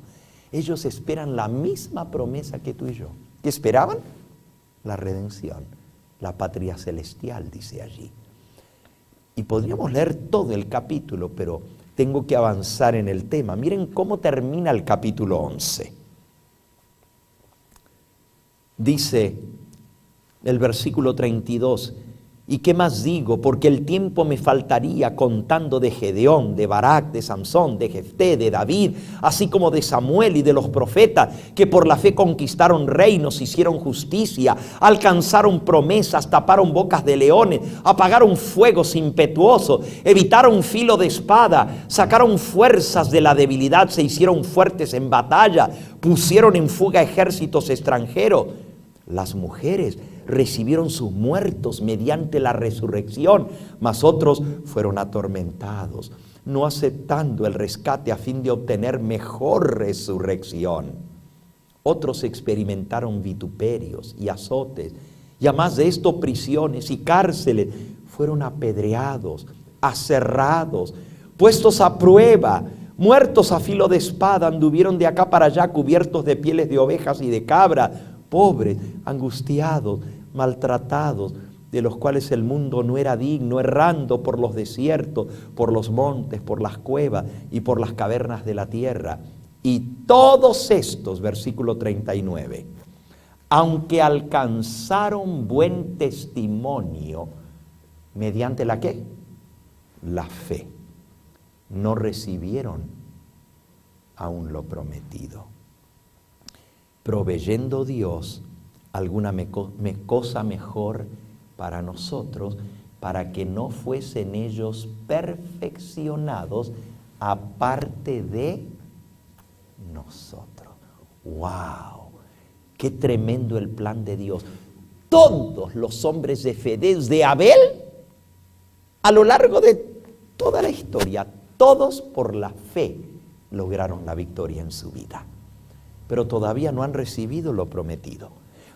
Ellos esperan la misma promesa que tú y yo. ¿Qué esperaban? La redención, la patria celestial, dice allí. Y podríamos leer todo el capítulo, pero tengo que avanzar en el tema. Miren cómo termina el capítulo 11. Dice el versículo 32, ¿Y qué más digo? Porque el tiempo me faltaría contando de Gedeón, de Barak, de Samsón, de Jefté, de David, así como de Samuel y de los profetas, que por la fe conquistaron reinos, hicieron justicia, alcanzaron promesas, taparon bocas de leones, apagaron fuegos impetuosos, evitaron filo de espada, sacaron fuerzas de la debilidad, se hicieron fuertes en batalla, pusieron en fuga ejércitos extranjeros. Las mujeres recibieron sus muertos mediante la resurrección, mas otros fueron atormentados, no aceptando el rescate a fin de obtener mejor resurrección. Otros experimentaron vituperios y azotes, y además de esto prisiones y cárceles. Fueron apedreados, aserrados, puestos a prueba, muertos a filo de espada, anduvieron de acá para allá cubiertos de pieles de ovejas y de cabra, pobres, angustiados, maltratados, de los cuales el mundo no era digno, errando por los desiertos, por los montes, por las cuevas y por las cavernas de la tierra. Y todos estos, versículo 39, aunque alcanzaron buen testimonio, ¿mediante la qué? La fe. No recibieron aún lo prometido, proveyendo Dios alguna cosa mejor para nosotros, para que no fuesen ellos perfeccionados aparte de nosotros. ¡Wow! ¡Qué tremendo el plan de Dios! Todos los hombres de fe, desde Abel, a lo largo de toda la historia, todos por la fe lograron la victoria en su vida. Pero todavía no han recibido lo prometido.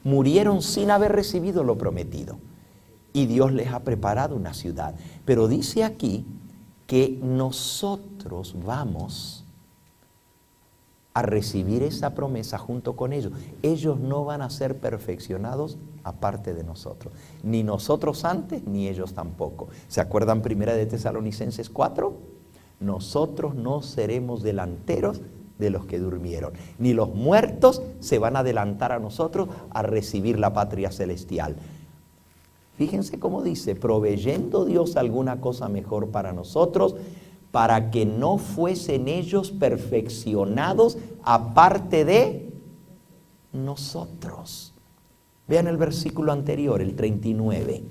Murieron sin haber recibido lo prometido. Y Dios les ha preparado una ciudad. Pero dice aquí que nosotros vamos a recibir esa promesa junto con ellos. Ellos no van a ser perfeccionados aparte de nosotros. Ni nosotros antes, ni ellos tampoco. ¿Se acuerdan 1 de Tesalonicenses 4? Nosotros no seremos delanteros de los que durmieron, ni los muertos se van a adelantar a nosotros a recibir la patria celestial. Fíjense cómo dice, proveyendo Dios alguna cosa mejor para nosotros, para que no fuesen ellos perfeccionados aparte de nosotros. Vean el versículo anterior, el 39.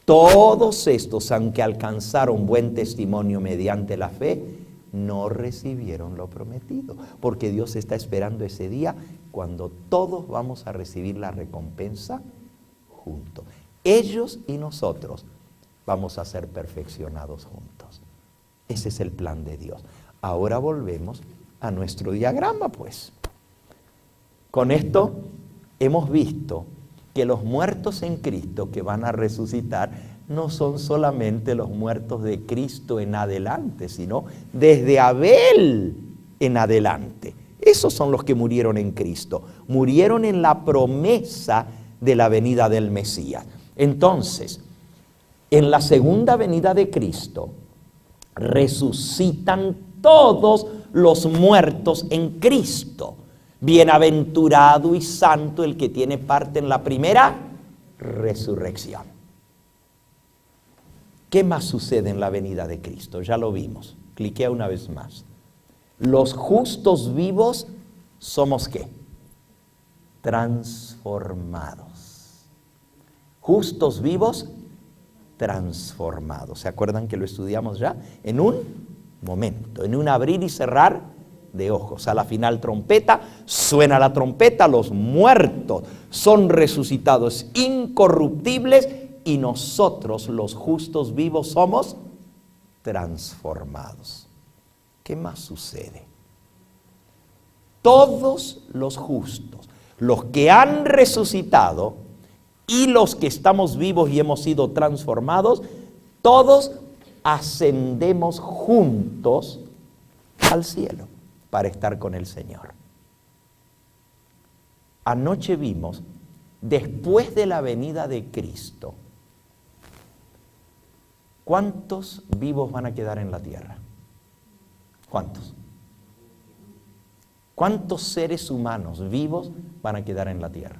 Todos estos, aunque alcanzaron buen testimonio mediante la fe, no recibieron lo prometido, porque Dios está esperando ese día cuando todos vamos a recibir la recompensa juntos. Ellos y nosotros vamos a ser perfeccionados juntos. Ese es el plan de Dios. Ahora volvemos a nuestro diagrama, pues. Con esto hemos visto que los muertos en Cristo que van a resucitar no son solamente los muertos de Cristo en adelante, sino desde Abel en adelante. Esos son los que murieron en Cristo. Murieron en la promesa de la venida del Mesías. Entonces, en la segunda venida de Cristo, resucitan todos los muertos en Cristo. Bienaventurado y santo el que tiene parte en la primera resurrección. ¿Qué más sucede en la venida de Cristo? Ya lo vimos. Cliquea una vez más. Los justos vivos somos ¿qué? Transformados. Justos vivos, transformados. ¿Se acuerdan que lo estudiamos ya? En un momento, en un abrir y cerrar de ojos. A la final trompeta, suena la trompeta, los muertos son resucitados incorruptibles y nosotros los justos vivos somos transformados. ¿Qué más sucede? Todos los justos, los que han resucitado y los que estamos vivos y hemos sido transformados, todos ascendemos juntos al cielo para estar con el Señor. Anoche vimos, después de la venida de Cristo, ¿cuántos vivos van a quedar en la tierra? ¿Cuántos? ¿Cuántos seres humanos vivos van a quedar en la tierra?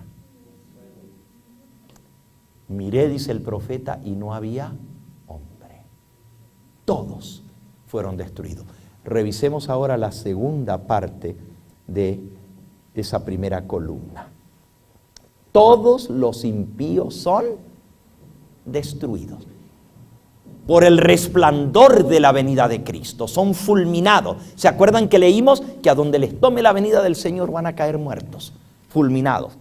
Miré, dice el profeta, y no había hombre. Todos fueron destruidos. Revisemos ahora la segunda parte de esa primera columna. Todos los impíos son destruidos por el resplandor de la venida de Cristo, son fulminados. ¿Se acuerdan que leímos que a donde les tome la venida del Señor van a caer muertos, fulminados?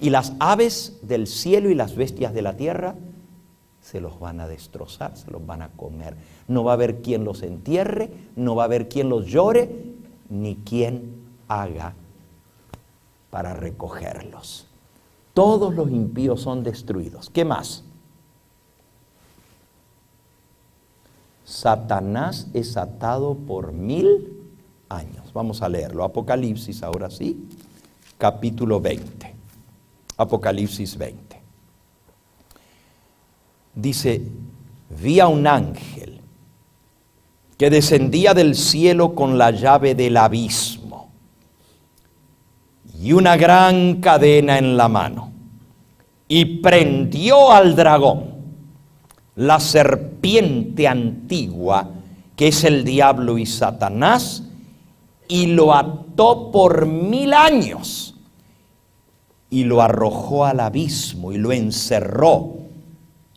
Y las aves del cielo y las bestias de la tierra se los van a destrozar, se los van a comer. No va a haber quien los entierre, no va a haber quien los llore, ni quien haga para recogerlos. Todos los impíos son destruidos. ¿Qué más? Satanás es atado por 1000 años. Vamos a leerlo. Apocalipsis, ahora sí, capítulo 20. Apocalipsis 20. Dice, vi a un ángel que descendía del cielo con la llave del abismo y una gran cadena en la mano, y prendió al dragón, la serpiente antigua, que es el diablo y Satanás, y lo ató por 1000 años, y lo arrojó al abismo, y lo encerró,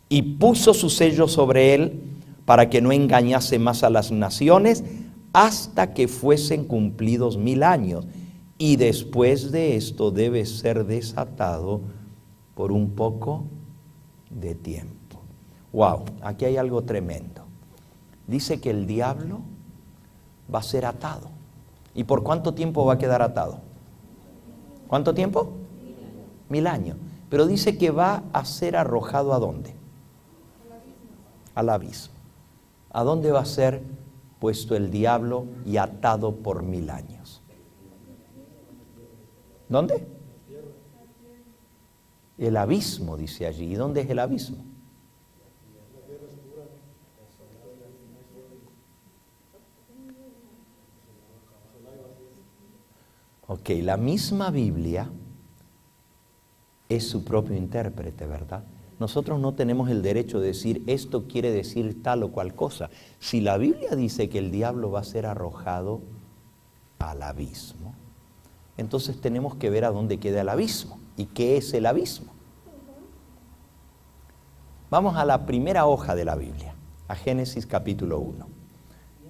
y puso su sello sobre él, para que no engañase más a las naciones, hasta que fuesen cumplidos 1000 años. Y después de esto debe ser desatado por un poco de tiempo. Wow, aquí hay algo tremendo. Dice que el diablo va a ser atado. ¿Y por cuánto tiempo va a quedar atado? ¿Cuánto tiempo? 1000 años. Pero dice que va a ser arrojado ¿a dónde? Al abismo. ¿A dónde va a ser puesto el diablo y atado por 1000 años? ¿Dónde? El abismo, dice allí. ¿Y dónde es el abismo? Ok, la misma Biblia es su propio intérprete, ¿verdad? Nosotros no tenemos el derecho de decir esto quiere decir tal o cual cosa. Si la Biblia dice que el diablo va a ser arrojado al abismo, entonces tenemos que ver a dónde queda el abismo y qué es el abismo. Vamos a la primera hoja de la Biblia, a Génesis capítulo 1.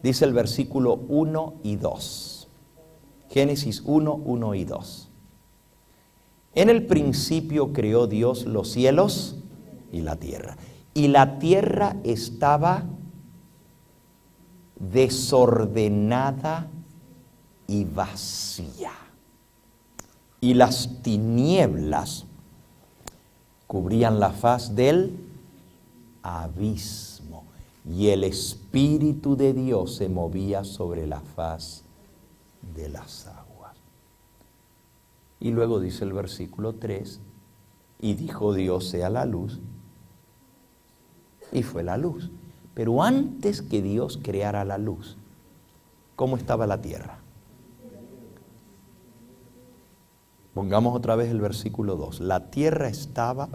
Dice el versículo 1 y 2. Génesis 1, 1 y 2. En el principio creó Dios los cielos y la tierra. Y la tierra estaba desordenada y vacía. Y las tinieblas cubrían la faz del abismo. Y el Espíritu de Dios se movía sobre la faz de las aguas. Y luego dice el versículo 3, y dijo Dios sea la luz, y fue la luz. Pero antes que Dios creara la luz, ¿cómo estaba la tierra? Pongamos otra vez el versículo 2. La tierra estaba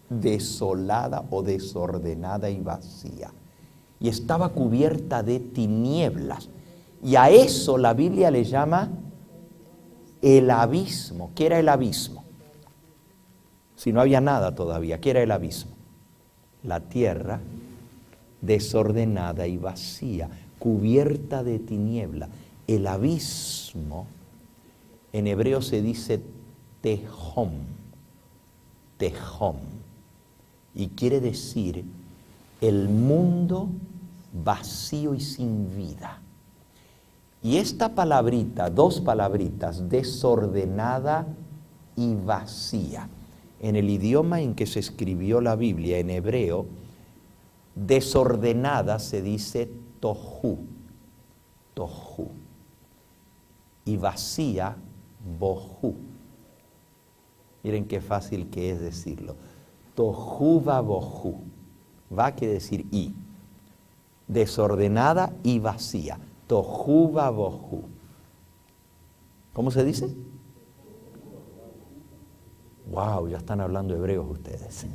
desolada o desordenada y vacía, y estaba cubierta de tinieblas. Y a eso la Biblia le llama el abismo. ¿Qué era el abismo? Si no había nada todavía, ¿qué era el abismo? La tierra desordenada y vacía, cubierta de tiniebla. El abismo, en hebreo se dice tehom, tehom, y quiere decir el mundo vacío y sin vida. Y esta palabrita, dos palabritas, desordenada y vacía, en el idioma en que se escribió la Biblia, en hebreo, desordenada se dice tohu, tohu, y vacía, bohu. Miren qué fácil que es decirlo. Tohu va bohu. Va quiere decir y. Desordenada y vacía. Tohu va bohu. ¿Cómo se dice? Wow, ya están hablando hebreos ustedes.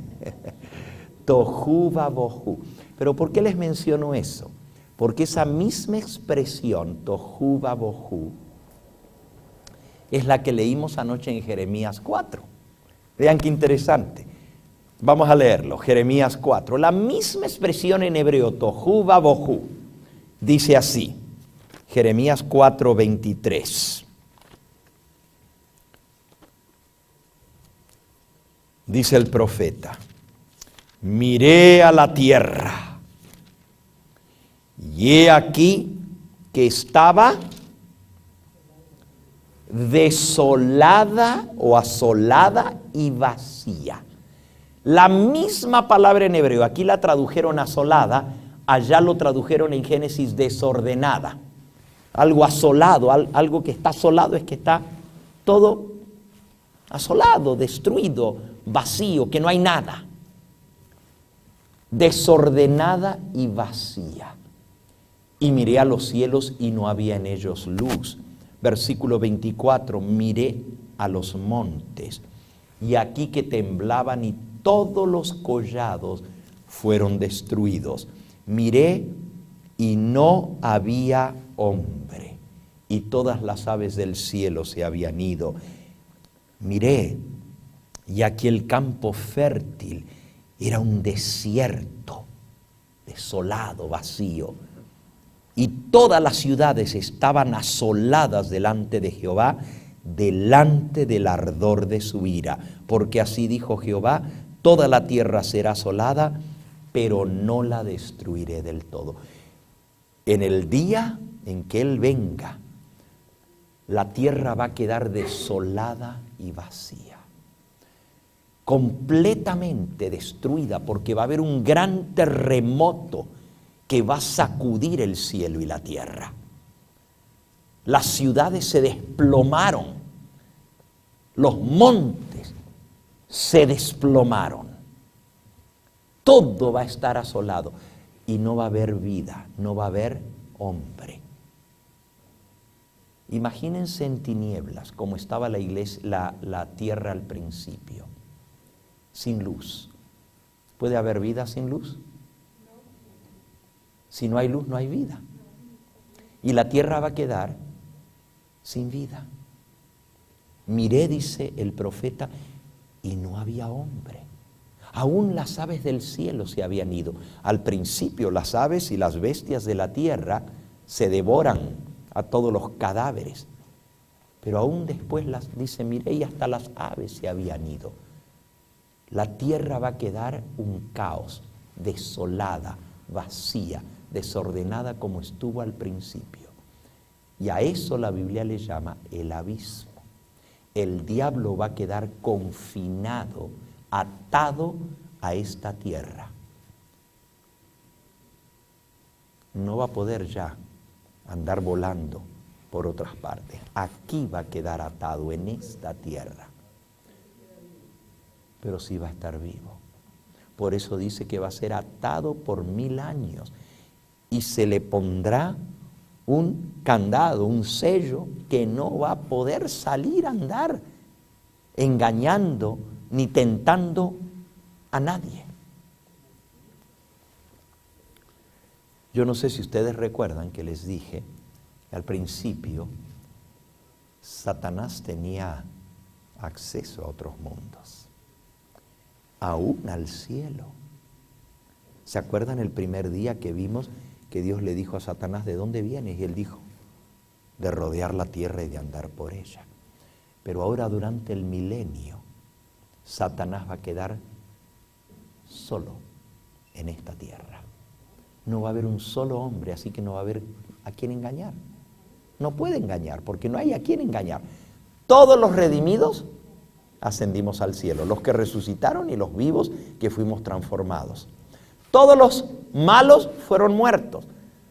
Tohu vabohu. Pero ¿por qué les menciono eso? Porque esa misma expresión, tohu vabohu, es la que leímos anoche en Jeremías 4. Vean qué interesante. Vamos a leerlo, Jeremías 4. La misma expresión en hebreo, tohu vabohu, dice así, Jeremías 4, 23. Dice el profeta, miré a la tierra y he aquí que estaba desolada o asolada y vacía. La misma palabra en hebreo, aquí la tradujeron asolada, allá lo tradujeron en Génesis desordenada. Algo asolado, algo que está asolado es que está todo asolado, destruido, vacío, que no hay nada. Desordenada y vacía. Y miré a los cielos y no había en ellos luz. Versículo 24, miré a los montes y aquí que temblaban y todos los collados fueron destruidos. Miré y no había hombre y todas las aves del cielo se habían ido. Miré y aquí el campo fértil era un desierto, desolado, vacío. Y todas las ciudades estaban asoladas delante de Jehová, delante del ardor de su ira. Porque así dijo Jehová, toda la tierra será asolada, pero no la destruiré del todo. En el día en que Él venga, la tierra va a quedar desolada y vacía. Completamente destruida, porque va a haber un gran terremoto que va a sacudir el cielo y la tierra. Las ciudades se desplomaron, los montes se desplomaron, todo va a estar asolado y no va a haber vida, no va a haber hombre. Imagínense en tinieblas como estaba la iglesia, la tierra al principio, sin luz. ¿Puede haber vida sin luz? Si no hay luz, no hay vida. Y la tierra va a quedar sin vida. Miré, dice el profeta, y no había hombre. Aún las aves del cielo se habían ido. Al principio las aves y las bestias de la tierra se devoran a todos los cadáveres. Pero aún después dice, miré y hasta las aves se habían ido. La tierra va a quedar un caos, desolada, vacía, desordenada como estuvo al principio. Y a eso la Biblia le llama el abismo. El diablo va a quedar confinado, atado a esta tierra. No va a poder ya andar volando por otras partes. Aquí va a quedar atado en esta tierra. Pero sí va a estar vivo. Por eso dice que va a ser atado por 1000 años. Y se le pondrá un candado, un sello, que no va a poder salir a andar engañando ni tentando a nadie. Yo no sé si ustedes recuerdan que les dije que al principio Satanás tenía acceso a otros mundos, aún al cielo. ¿Se acuerdan el primer día que vimos que Dios le dijo a Satanás, ¿de dónde vienes? Y él dijo, de rodear la tierra y de andar por ella. Pero ahora durante el milenio, Satanás va a quedar solo en esta tierra. No va a haber un solo hombre, así que no va a haber a quién engañar. No puede engañar, porque no hay a quién engañar. Todos los redimidos ascendimos al cielo, los que resucitaron y los vivos que fuimos transformados. Todos los malos fueron muertos.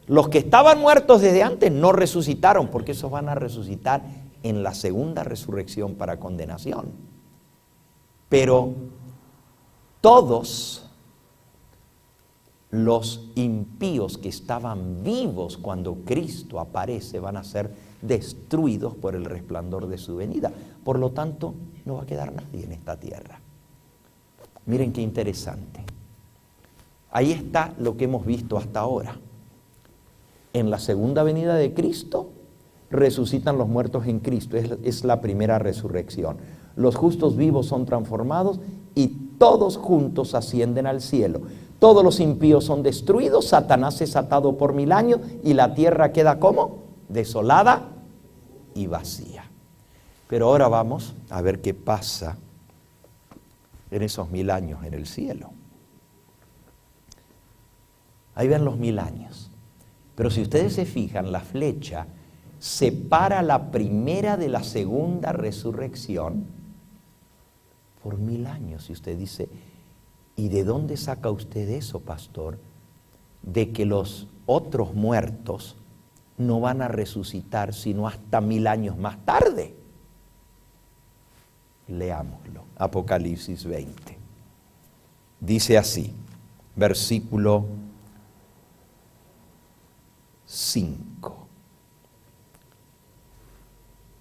Los que estaban muertos desde antes no resucitaron, porque esos van a resucitar en la segunda resurrección para condenación. Pero todos los impíos que estaban vivos cuando Cristo aparece van a ser destruidos por el resplandor de su venida. Por lo tanto, no va a quedar nadie en esta tierra. Miren qué interesante. Ahí está lo que hemos visto hasta ahora. En la segunda venida de Cristo, resucitan los muertos en Cristo. Es la primera resurrección. Los justos vivos son transformados y todos juntos ascienden al cielo. Todos los impíos son destruidos, Satanás es atado por 1000 años y la tierra queda ¿cómo? Desolada y vacía. Pero ahora vamos a ver qué pasa en esos 1000 años en el cielo. Ahí ven los 1000 años. Pero si ustedes se fijan, la flecha separa la primera de la segunda resurrección por 1000 años. Y usted dice, ¿y de dónde saca usted eso, pastor? De que los otros muertos no van a resucitar sino hasta 1000 años más tarde. Leámoslo, Apocalipsis 20. Dice así, versículo 5.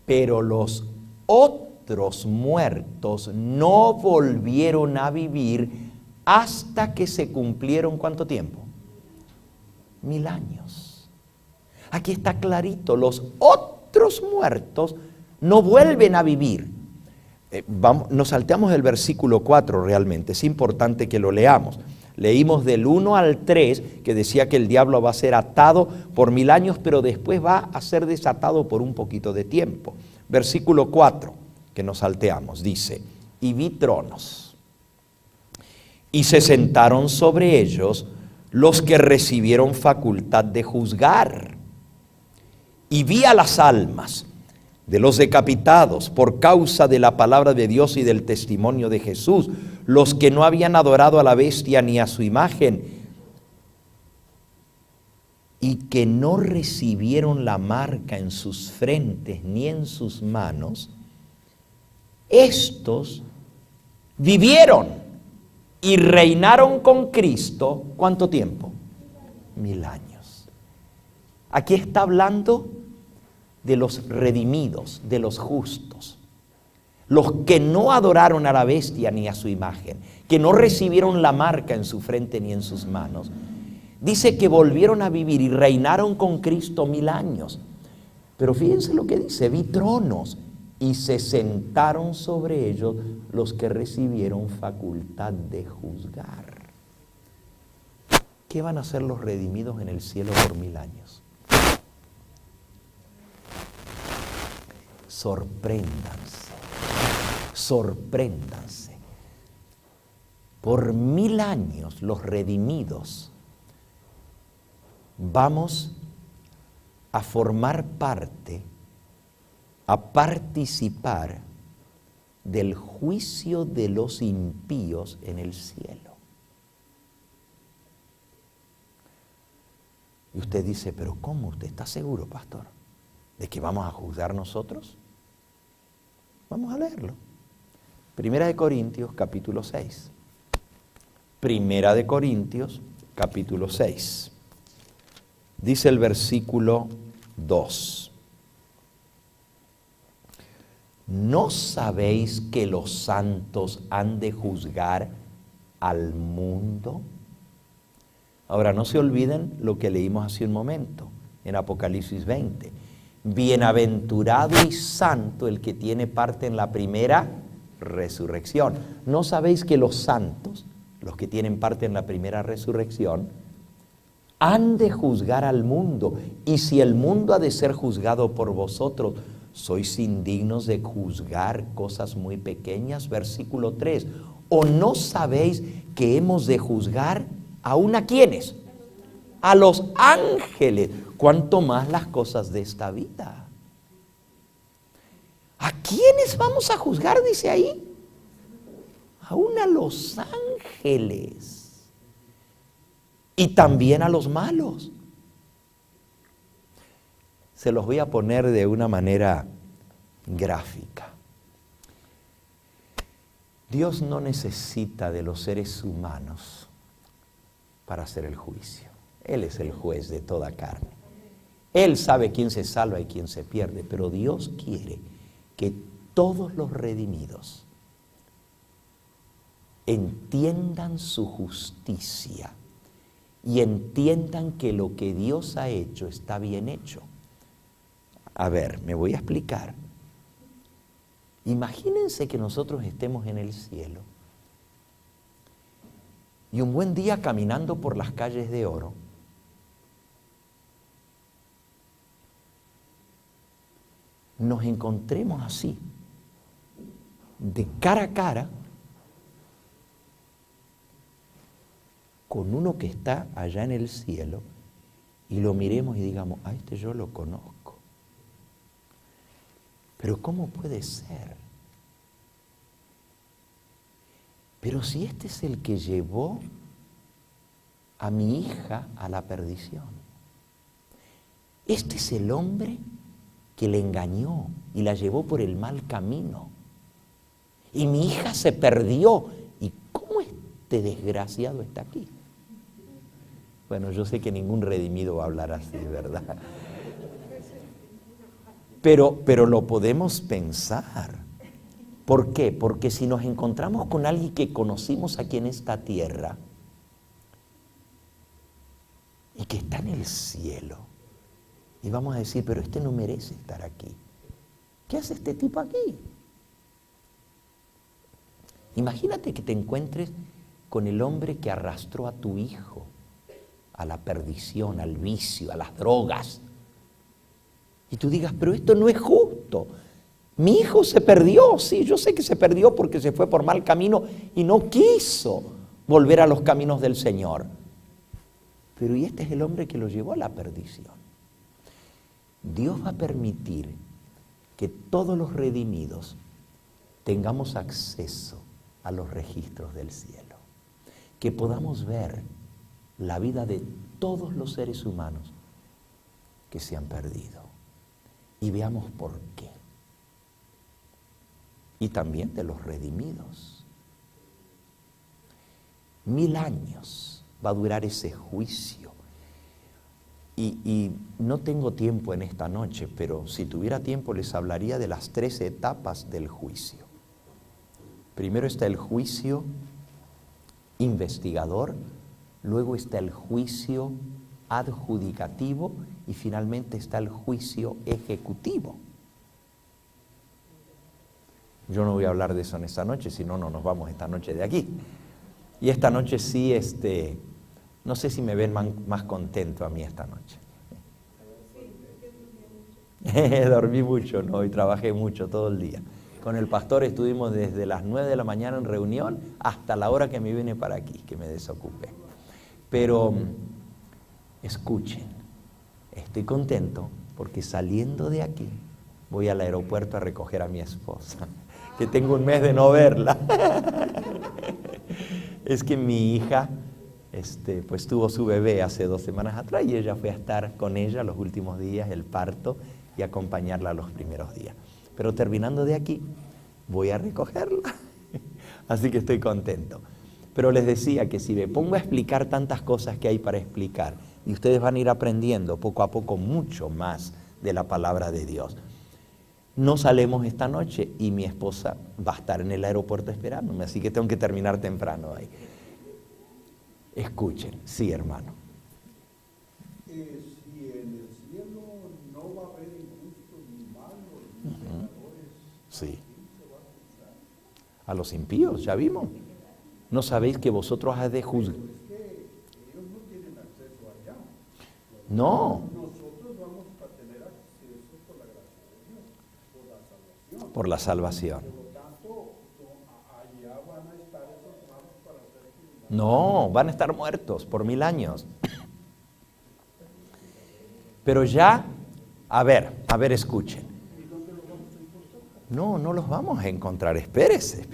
Pero los otros muertos no volvieron a vivir hasta que se cumplieron, ¿cuánto tiempo? 1000 años. Aquí está clarito, los otros muertos no vuelven a vivir. Nos salteamos el versículo 4 realmente, es importante que lo leamos. Leímos del 1 al 3 que decía que el diablo va a ser atado por 1000 años, pero después va a ser desatado por un poquito de tiempo. Versículo 4, que nos salteamos, dice, y vi tronos, y se sentaron sobre ellos los que recibieron facultad de juzgar. Y vi a las almas de los decapitados por causa de la palabra de Dios y del testimonio de Jesús, los que no habían adorado a la bestia ni a su imagen, y que no recibieron la marca en sus frentes ni en sus manos, estos vivieron y reinaron con Cristo, ¿cuánto tiempo? 1000 años. Aquí está hablando de los redimidos, de los justos, los que no adoraron a la bestia ni a su imagen, que no recibieron la marca en su frente ni en sus manos. Dice que volvieron a vivir y reinaron con Cristo 1000 años. Pero fíjense lo que dice, vi tronos y se sentaron sobre ellos los que recibieron facultad de juzgar. ¿Qué van a hacer los redimidos en el cielo por 1000 años? Sorpréndanse, sorpréndanse. Por 1000 años los redimidos vamos a formar parte, a participar del juicio de los impíos en el cielo. Y usted dice, pero ¿cómo? ¿Usted está seguro, pastor, de que vamos a juzgar nosotros? Vamos a leerlo. Primera de Corintios, capítulo 6. Primera de Corintios, capítulo 6. Dice el versículo 2. ¿No sabéis que los santos han de juzgar al mundo? Ahora, no se olviden lo que leímos hace un momento en Apocalipsis 20. Bienaventurado y santo el que tiene parte en la primera resurrección. ¿No sabéis que los santos, los que tienen parte en la primera resurrección, han de juzgar al mundo? Y si el mundo ha de ser juzgado por vosotros, ¿sois indignos de juzgar cosas muy pequeñas? Versículo 3. ¿O no sabéis que hemos de juzgar aún a quiénes? A los ángeles. ¿Cuánto más las cosas de esta vida? ¿A quiénes vamos a juzgar? Dice ahí. Aún a los ángeles. Y también a los malos. Se los voy a poner de una manera gráfica. Dios no necesita de los seres humanos para hacer el juicio. Él es el juez de toda carne. Él sabe quién se salva y quién se pierde, pero Dios quiere que todos los redimidos entiendan su justicia y entiendan que lo que Dios ha hecho está bien hecho. A ver, me voy a explicar. Imagínense que nosotros estemos en el cielo y un buen día caminando por las calles de oro, nos encontremos así, de cara a cara, con uno que está allá en el cielo y lo miremos y digamos, a este yo lo conozco. Pero ¿cómo puede ser? Pero si este es el que llevó a mi hija a la perdición. Este es el hombre que le engañó y la llevó por el mal camino. Y mi hija se perdió. ¿Y cómo este desgraciado está aquí? Bueno, yo sé que ningún redimido va a hablar así, ¿verdad? Pero lo podemos pensar. ¿Por qué? Porque si nos encontramos con alguien que conocimos aquí en esta tierra y que está en el cielo, y vamos a decir, pero este no merece estar aquí. ¿Qué hace este tipo aquí? Imagínate que te encuentres con el hombre que arrastró a tu hijo a la perdición, al vicio, a las drogas. Y tú digas, pero esto no es justo. Mi hijo se perdió, sí, yo sé que se perdió porque se fue por mal camino y no quiso volver a los caminos del Señor. Pero y este es el hombre que lo llevó a la perdición. Dios va a permitir que todos los redimidos tengamos acceso a los registros del cielo, que podamos ver la vida de todos los seres humanos que se han perdido y veamos por qué. Y también de los redimidos. 1000 años va a durar ese juicio. Y no tengo tiempo en esta noche, pero si tuviera tiempo les hablaría de las 3 etapas del juicio. Primero está el juicio investigador, luego está el juicio adjudicativo y finalmente está el juicio ejecutivo. Yo no voy a hablar de eso en esta noche, si no, no nos vamos esta noche de aquí. Y esta noche sí, no sé si me ven más contento a mí esta noche. Dormí mucho, ¿no? Y trabajé mucho todo el día. Con el pastor estuvimos desde las 9 de la mañana en reunión hasta la hora que me vine para aquí, que me desocupé. Pero escuchen, estoy contento porque saliendo de aquí voy al aeropuerto a recoger a mi esposa, que tengo un mes de no verla. Es que mi hija pues tuvo su bebé hace 2 semanas atrás y ella fue a estar con ella los últimos días, el parto, y acompañarla los primeros días. Pero terminando de aquí, voy a recogerla. Así que estoy contento. Pero les decía que si me pongo a explicar tantas cosas que hay para explicar, y ustedes van a ir aprendiendo poco a poco mucho más de la palabra de Dios. No salemos esta noche y mi esposa va a estar en el aeropuerto esperándome, así que tengo que terminar temprano ahí. Escuchen, sí, hermano. Si en el cielo no va a haber injustos ni malos, ni pecadores, Sí. ¿quién se va a juzgar? A los impíos, ya vimos. ¿No sabéis que vosotros has de juzgar? Es que ellos no tienen acceso allá. No, Nosotros vamos a tener acceso por la gracia de Dios, por la salvación. por la salvación. Por lo tanto, allá van a estar esos malos para ser juzgados. No, van a estar muertos por 1000 años. Pero ya, a ver, escuchen. No, no los vamos a encontrar. Espérese.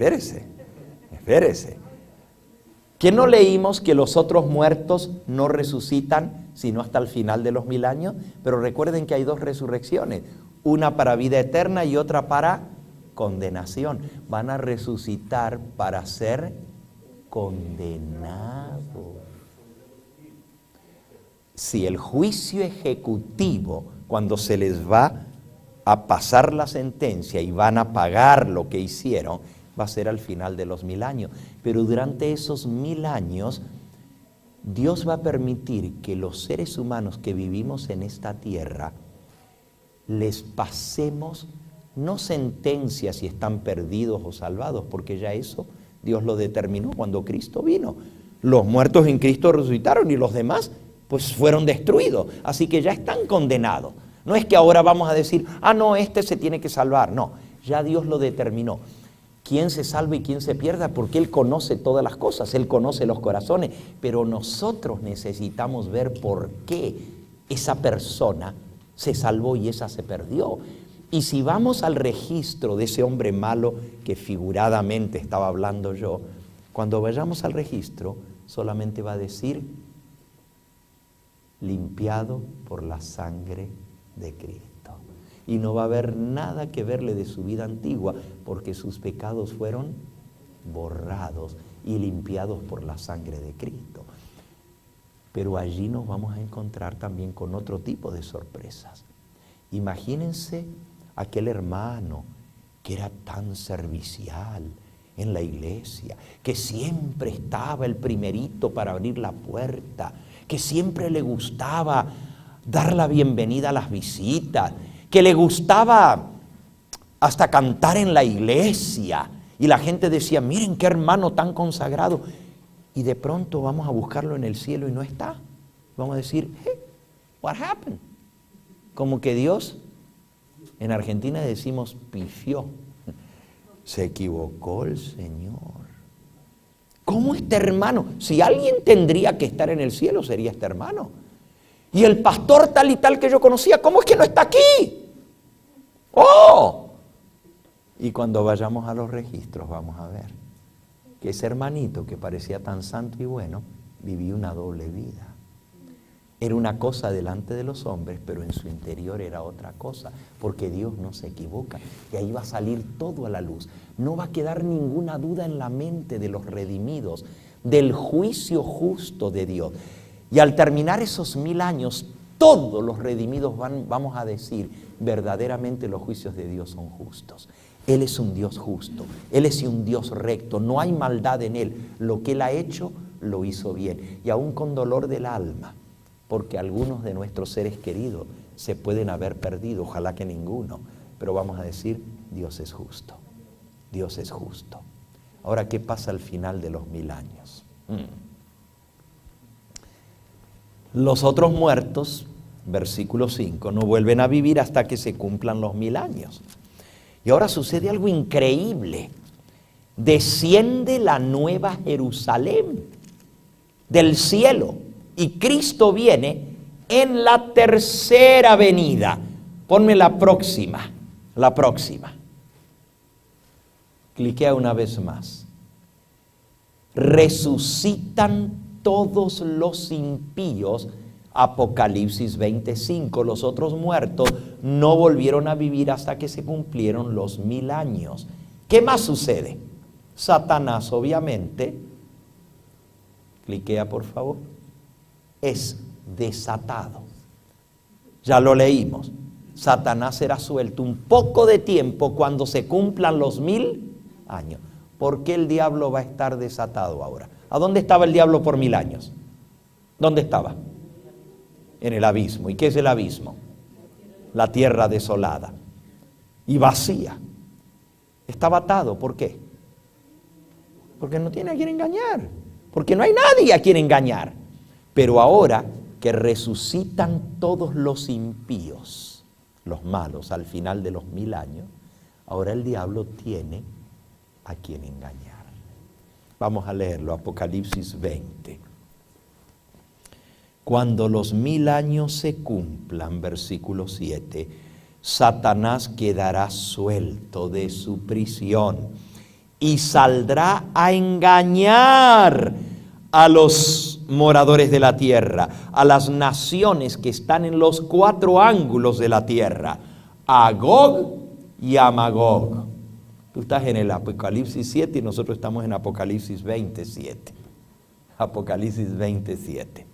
¿Que no leímos que los otros muertos no resucitan sino hasta el final de los 1000 años? Pero recuerden que hay 2 resurrecciones, una para vida eterna y otra para condenación. Van a resucitar para ser condenados. si el juicio ejecutivo, cuando se les va a pasar la sentencia y van a pagar lo que hicieron, va a ser al final de los 1000 años. Pero durante esos 1000 años, Dios va a permitir que los seres humanos que vivimos en esta tierra les pasemos no sentencia si están perdidos o salvados, porque ya eso Dios lo determinó cuando Cristo vino. Los muertos en Cristo resucitaron y los demás pues fueron destruidos, así que ya están condenados. No es que ahora vamos a decir, no, este se tiene que salvar. No, ya Dios lo determinó. Quién se salva y quién se pierda, porque Él conoce todas las cosas, Él conoce los corazones, pero nosotros necesitamos ver por qué esa persona se salvó y esa se perdió. Y si vamos al registro de ese hombre malo que figuradamente estaba hablando yo, cuando vayamos al registro solamente va a decir limpiado por la sangre de Cristo. Y no va a haber nada que verle de su vida antigua, porque sus pecados fueron borrados y limpiados por la sangre de Cristo. Pero allí nos vamos a encontrar también con otro tipo de sorpresas. Imagínense aquel hermano que era tan servicial en la iglesia, que siempre estaba el primerito para abrir la puerta, que siempre le gustaba dar la bienvenida a las visitas, que le gustaba hasta cantar en la iglesia. Y la gente decía, miren qué hermano tan consagrado. Y de pronto vamos a buscarlo en el cielo y no está. Vamos a decir, hey, what happened? Como que Dios, en Argentina decimos pifió. Se equivocó el Señor. ¿Cómo este hermano? Si alguien tendría que estar en el cielo, sería este hermano. Y el pastor tal y tal que yo conocía, ¿cómo es que no está aquí? ¡Oh! Y cuando vayamos a los registros vamos a ver que ese hermanito que parecía tan santo y bueno, vivía una doble vida. Era una cosa delante de los hombres, pero en su interior era otra cosa, porque Dios no se equivoca. Y ahí va a salir todo a la luz. No va a quedar ninguna duda en la mente de los redimidos, del juicio justo de Dios. Y al terminar esos 1000 años, todos los redimidos vamos a decir, verdaderamente los juicios de Dios son justos. Él es un Dios justo, Él es un Dios recto, no hay maldad en Él. Lo que Él ha hecho, lo hizo bien. Y aún con dolor del alma, porque algunos de nuestros seres queridos se pueden haber perdido, ojalá que ninguno, pero vamos a decir, Dios es justo, Dios es justo. Ahora, ¿qué pasa al final de los 1000 años? Los otros muertos, versículo 5, no vuelven a vivir hasta que se cumplan los 1000 años. Y ahora sucede algo increíble. Desciende la nueva Jerusalén del cielo y Cristo viene en la tercera venida. Ponme la próxima. Cliquea una vez más. Resucitan todos los impíos. Apocalipsis 25, los otros muertos no volvieron a vivir hasta que se cumplieron los 1000 años. ¿Qué más sucede? Satanás, obviamente, cliquea por favor, es desatado. Ya lo leímos. Satanás será suelto un poco de tiempo cuando se cumplan los 1000 años. ¿Por qué el diablo va a estar desatado ahora? ¿A dónde estaba el diablo por 1000 años? ¿Dónde estaba? En el abismo. ¿Y qué es el abismo? La tierra desolada y vacía. Estaba atado. ¿Por qué? Porque no tiene a quien engañar. Porque no hay nadie a quien engañar. Pero ahora que resucitan todos los impíos, los malos, al final de los 1000 años, ahora el diablo tiene a quien engañar. Vamos a leerlo, Apocalipsis 20. Cuando los 1000 años se cumplan, versículo 7, Satanás quedará suelto de su prisión y saldrá a engañar a los moradores de la tierra, a las naciones que están en los 4 ángulos de la tierra, a Gog y a Magog. Tú estás en el Apocalipsis 7 y nosotros estamos en Apocalipsis 27. Apocalipsis 27.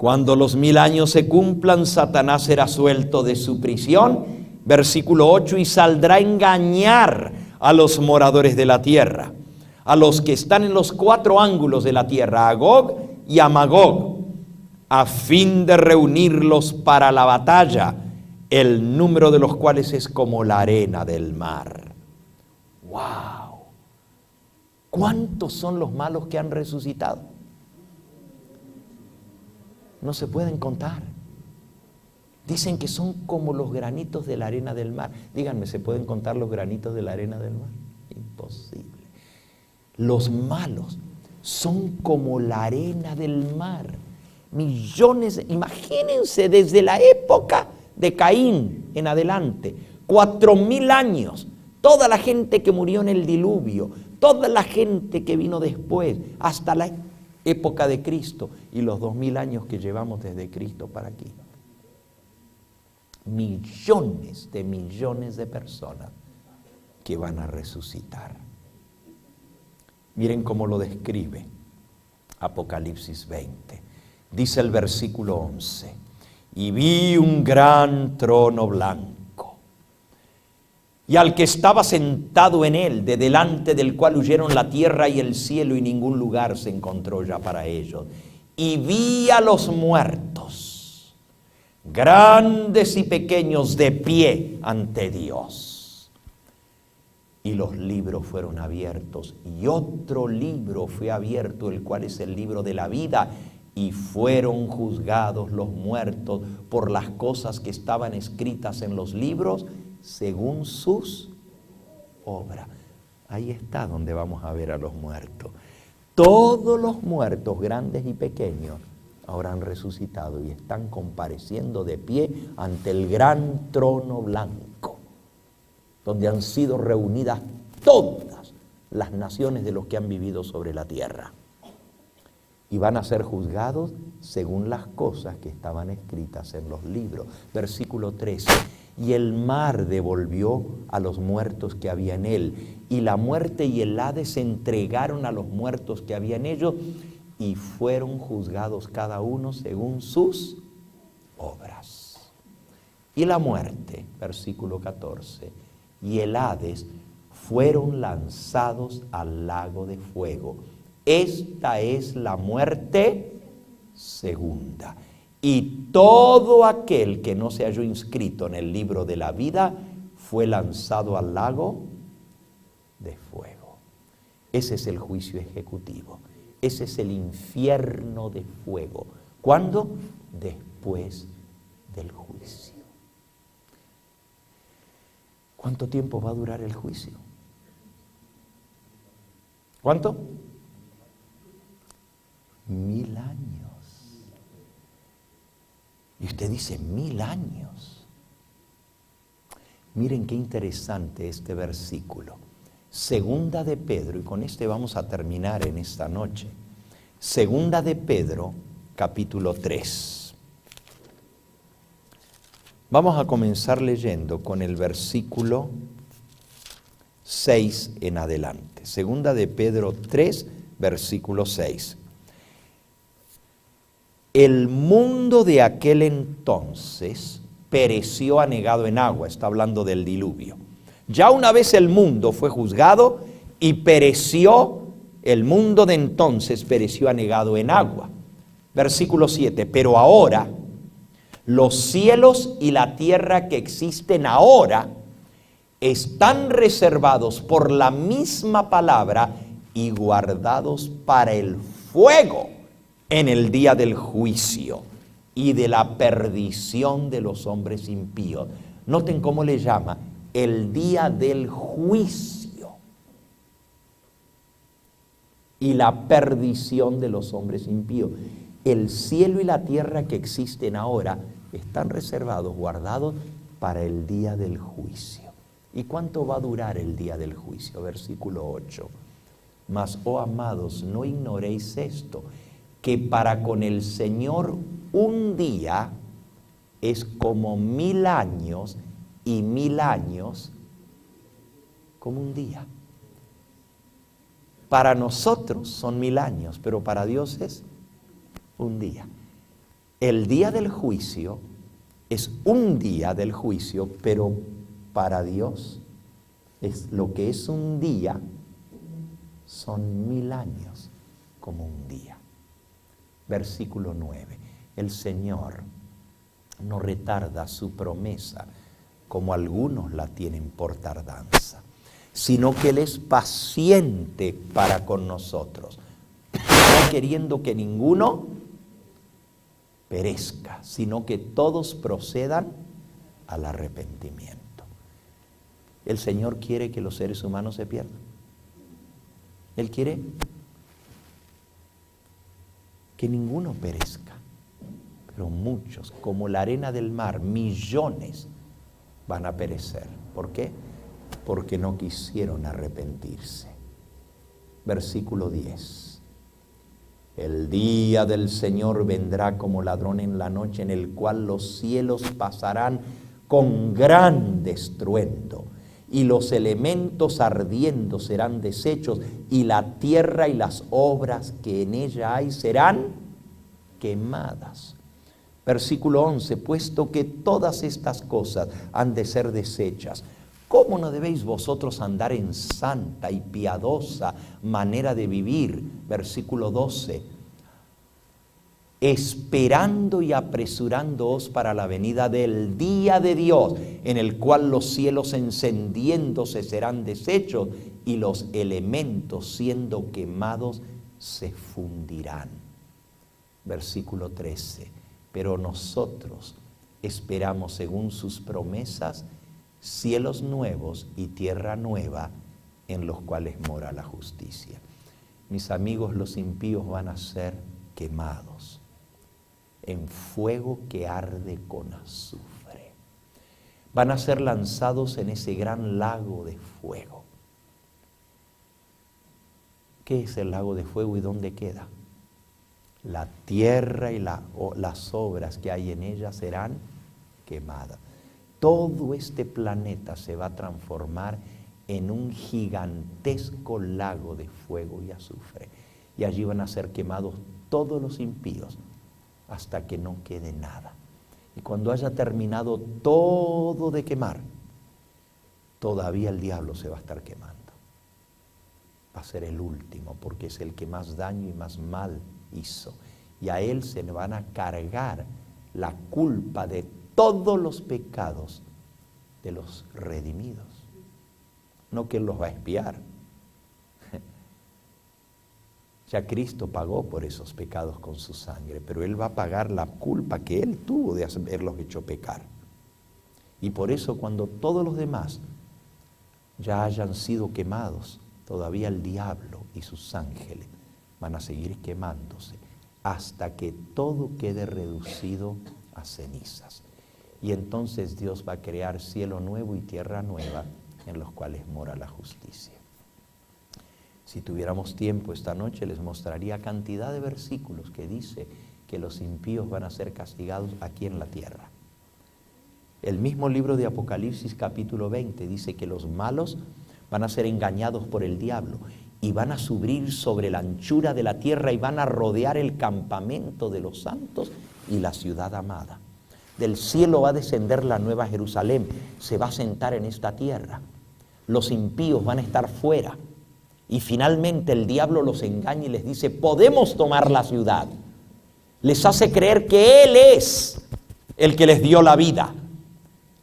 Cuando los 1000 años se cumplan, Satanás será suelto de su prisión. Versículo 8, y saldrá a engañar a los moradores de la tierra, a los que están en los 4 ángulos de la tierra, a Gog y a Magog, a fin de reunirlos para la batalla, el número de los cuales es como la arena del mar. ¡Wow! ¿Cuántos son los malos que han resucitado? No se pueden contar. Dicen que son como los granitos de la arena del mar. Díganme, ¿se pueden contar los granitos de la arena del mar? Imposible. Los malos son como la arena del mar. Millones, imagínense desde la época de Caín en adelante, 4000 años, toda la gente que murió en el diluvio, toda la gente que vino después, hasta la época de Cristo y los 2000 años que llevamos desde Cristo para aquí. Millones de personas que van a resucitar. Miren cómo lo describe Apocalipsis 20. Dice el versículo 11, y vi un gran trono blanco, y al que estaba sentado en él, de delante del cual huyeron la tierra y el cielo, y ningún lugar se encontró ya para ellos. Y vi a los muertos, grandes y pequeños, de pie ante Dios. Y los libros fueron abiertos, y otro libro fue abierto, el cual es el libro de la vida, y fueron juzgados los muertos por las cosas que estaban escritas en los libros, según sus obras. Ahí está donde vamos a ver a los muertos. Todos los muertos, grandes y pequeños, ahora han resucitado y están compareciendo de pie ante el gran trono blanco, donde han sido reunidas todas las naciones de los que han vivido sobre la tierra. Y van a ser juzgados según las cosas que estaban escritas en los libros. Versículo 13. Y el mar devolvió a los muertos que había en él, y la muerte y el Hades se entregaron a los muertos que había en ellos, y fueron juzgados cada uno según sus obras. Y la muerte, versículo 14, y el Hades fueron lanzados al lago de fuego. Esta es la muerte segunda. Y todo aquel que no se halló inscrito en el libro de la vida fue lanzado al lago de fuego. Ese es el juicio ejecutivo. Ese es el infierno de fuego. ¿Cuándo? Después del juicio. ¿Cuánto tiempo va a durar el juicio? ¿Cuánto? 1000 años. Y usted dice, 1000 años. Miren qué interesante este versículo. Segunda de Pedro, y con este vamos a terminar en esta noche. Segunda de Pedro, capítulo 3. Vamos a comenzar leyendo con el versículo 6 en adelante. Segunda de Pedro 3, versículo 6. El mundo de aquel entonces pereció anegado en agua. Está hablando del diluvio. Ya una vez el mundo fue juzgado y pereció, el mundo de entonces pereció anegado en agua. Versículo 7. Pero ahora, los cielos y la tierra que existen ahora están reservados por la misma palabra y guardados para el fuego en el día del juicio y de la perdición de los hombres impíos. Noten cómo le llama, el día del juicio y la perdición de los hombres impíos. El cielo y la tierra que existen ahora están reservados, guardados para el día del juicio. ¿Y cuánto va a durar el día del juicio? Versículo 8. Mas, oh amados, no ignoréis esto, que para con el Señor un día es como 1000 años, y 1000 años como un día. Para nosotros son 1000 años, pero para Dios es un día. El día del juicio es un día del juicio, pero para Dios es lo que es un día, son 1000 años como un día. Versículo 9. El Señor no retarda su promesa como algunos la tienen por tardanza, sino que Él es paciente para con nosotros, no queriendo que ninguno perezca, sino que todos procedan al arrepentimiento. El Señor quiere que los seres humanos se pierdan. Él quiere que ninguno perezca, pero muchos, como la arena del mar, millones, van a perecer. ¿Por qué? Porque no quisieron arrepentirse. Versículo 10. El día del Señor vendrá como ladrón en la noche, en el cual los cielos pasarán con gran estruendo, y los elementos ardiendo serán deshechos, y la tierra y las obras que en ella hay serán quemadas. Versículo 11, puesto que todas estas cosas han de ser deshechas, ¿cómo no debéis vosotros andar en santa y piadosa manera de vivir? Versículo 12, esperando y apresurándoos para la venida del día de Dios, en el cual los cielos encendiéndose serán deshechos y los elementos siendo quemados se fundirán. Versículo 13, pero nosotros esperamos según sus promesas cielos nuevos y tierra nueva en los cuales mora la justicia. Mis amigos, los impíos van a ser quemados en fuego que arde con azufre. Van a ser lanzados en ese gran lago de fuego. ¿Qué es el lago de fuego y dónde queda? La tierra y las obras que hay en ella serán quemadas. Todo este planeta se va a transformar en un gigantesco lago de fuego y azufre. Y allí van a ser quemados todos los impíos hasta que no quede nada. Y cuando haya terminado todo de quemar, todavía el diablo se va a estar quemando. Va a ser el último, porque es el que más daño y más mal hizo. Y a él se le van a cargar la culpa de todos los pecados de los redimidos. No que él los va a expiar. Ya Cristo pagó por esos pecados con su sangre, pero Él va a pagar la culpa que Él tuvo de haberlos hecho pecar. Y por eso cuando todos los demás ya hayan sido quemados, todavía el diablo y sus ángeles van a seguir quemándose hasta que todo quede reducido a cenizas. Y entonces Dios va a crear cielo nuevo y tierra nueva en los cuales mora la justicia. Si tuviéramos tiempo esta noche les mostraría cantidad de versículos que dice que los impíos van a ser castigados aquí en la tierra. El mismo libro de Apocalipsis capítulo 20 dice que los malos van a ser engañados por el diablo y van a subir sobre la anchura de la tierra y van a rodear el campamento de los santos y la ciudad amada. Del cielo va a descender la nueva Jerusalén, se va a sentar en esta tierra. Los impíos van a estar fuera. Y finalmente el diablo los engaña y les dice, podemos tomar la ciudad. Les hace creer que Él es el que les dio la vida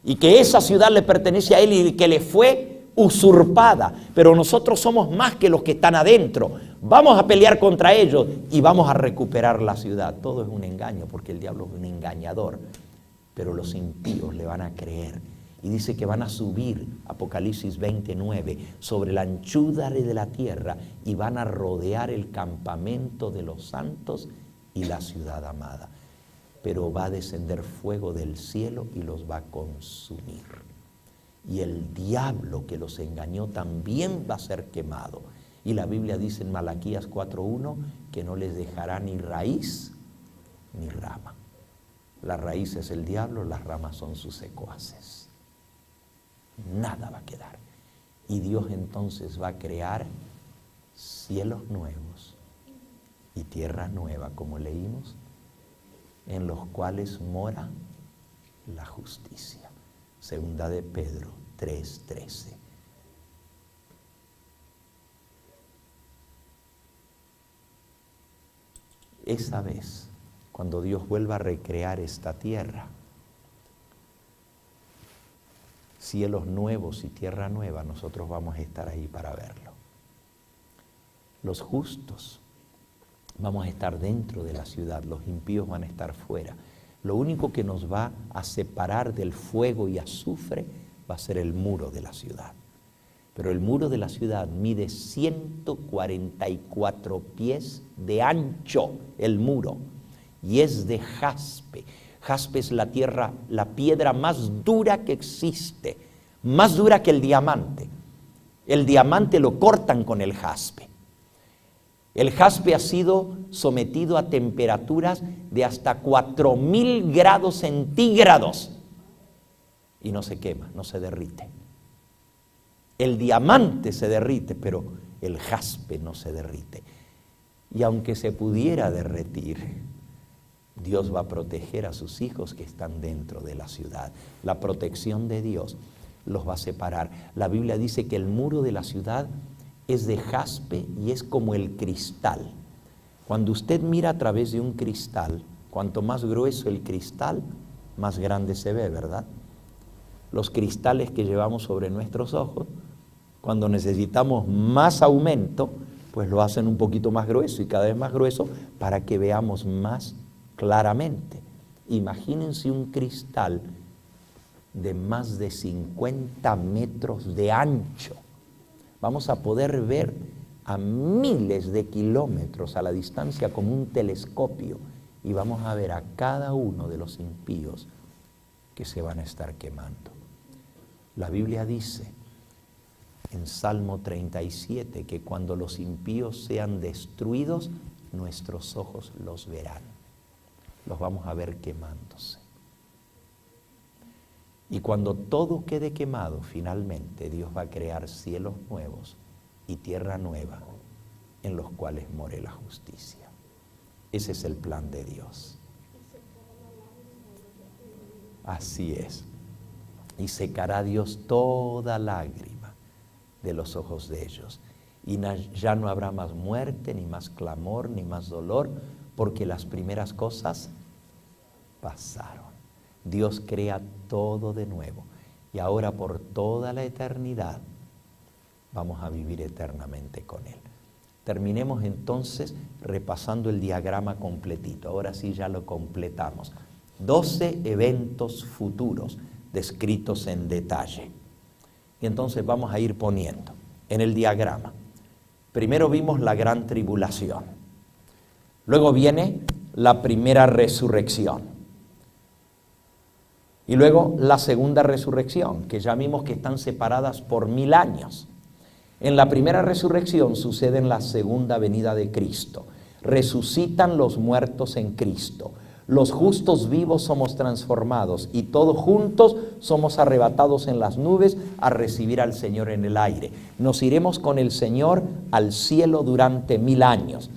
y que esa ciudad le pertenece a Él y que le fue usurpada. Pero nosotros somos más que los que están adentro. Vamos a pelear contra ellos y vamos a recuperar la ciudad. Todo es un engaño porque el diablo es un engañador. Pero los impíos le van a creer. Y dice que van a subir, Apocalipsis 29, sobre la anchura de la tierra y van a rodear el campamento de los santos y la ciudad amada. Pero va a descender fuego del cielo y los va a consumir. Y el diablo que los engañó también va a ser quemado. Y la Biblia dice en Malaquías 4:1 que no les dejará ni raíz ni rama. La raíz es el diablo, las ramas son sus secuaces. Nada va a quedar. Y Dios entonces va a crear cielos nuevos y tierra nueva, como leímos, en los cuales mora la justicia. Segunda de Pedro 3:13. Esa vez, cuando Dios vuelva a recrear esta tierra, cielos nuevos y tierra nueva, nosotros vamos a estar ahí para verlo. Los justos vamos a estar dentro de la ciudad, los impíos van a estar fuera. Lo único que nos va a separar del fuego y azufre va a ser el muro de la ciudad. Pero el muro de la ciudad mide 144 pies de ancho, el muro, y es de jaspe. Jaspe es la piedra más dura que existe, más dura que el diamante. El diamante lo cortan con el jaspe. El jaspe ha sido sometido a temperaturas de hasta 4000 grados centígrados y no se quema, no se derrite. El diamante se derrite, pero el jaspe no se derrite. Y aunque se pudiera derretir, Dios va a proteger a sus hijos que están dentro de la ciudad. La protección de Dios los va a separar. La Biblia dice que el muro de la ciudad es de jaspe y es como el cristal. Cuando usted mira a través de un cristal, cuanto más grueso el cristal, más grande se ve, ¿verdad? Los cristales que llevamos sobre nuestros ojos, cuando necesitamos más aumento, pues lo hacen un poquito más grueso y cada vez más grueso para que veamos más claramente. Imagínense un cristal de más de 50 metros de ancho. Vamos a poder ver a miles de kilómetros a la distancia como un telescopio y vamos a ver a cada uno de los impíos que se van a estar quemando. La Biblia dice en Salmo 37 que cuando los impíos sean destruidos, nuestros ojos los verán. Los vamos a ver quemándose. Y cuando todo quede quemado, finalmente Dios va a crear cielos nuevos y tierra nueva en los cuales more la justicia. Ese es el plan de Dios. Así es. Y secará Dios toda lágrima de los ojos de ellos. Y ya no habrá más muerte, ni más clamor, ni más dolor, porque las primeras cosas pasaron. Dios crea todo de nuevo. Y ahora por toda la eternidad vamos a vivir eternamente con Él. Terminemos entonces repasando el diagrama completito. Ahora sí ya lo completamos. 12 eventos futuros descritos en detalle. Y entonces vamos a ir poniendo en el diagrama. Primero vimos la gran tribulación. Luego viene la primera resurrección. Y luego la segunda resurrección, que ya vimos que están separadas por 1000 años. En la primera resurrección sucede en la segunda venida de Cristo. Resucitan los muertos en Cristo. Los justos vivos somos transformados y todos juntos somos arrebatados en las nubes a recibir al Señor en el aire. Nos iremos con el Señor al cielo durante 1000 años.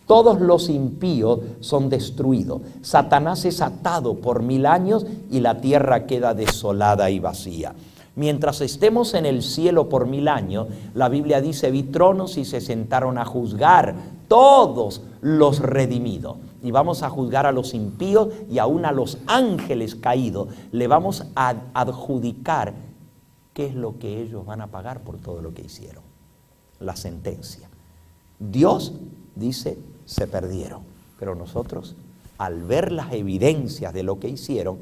Todos los impíos son destruidos. Satanás es atado por 1000 años y la tierra queda desolada y vacía. Mientras estemos en el cielo por 1000 años, la Biblia dice, vi tronos y se sentaron a juzgar todos los redimidos. Y vamos a juzgar a los impíos y aún a los ángeles caídos. Le vamos a adjudicar qué es lo que ellos van a pagar por todo lo que hicieron. La sentencia. Dios dice, se perdieron. Pero nosotros, al ver las evidencias de lo que hicieron,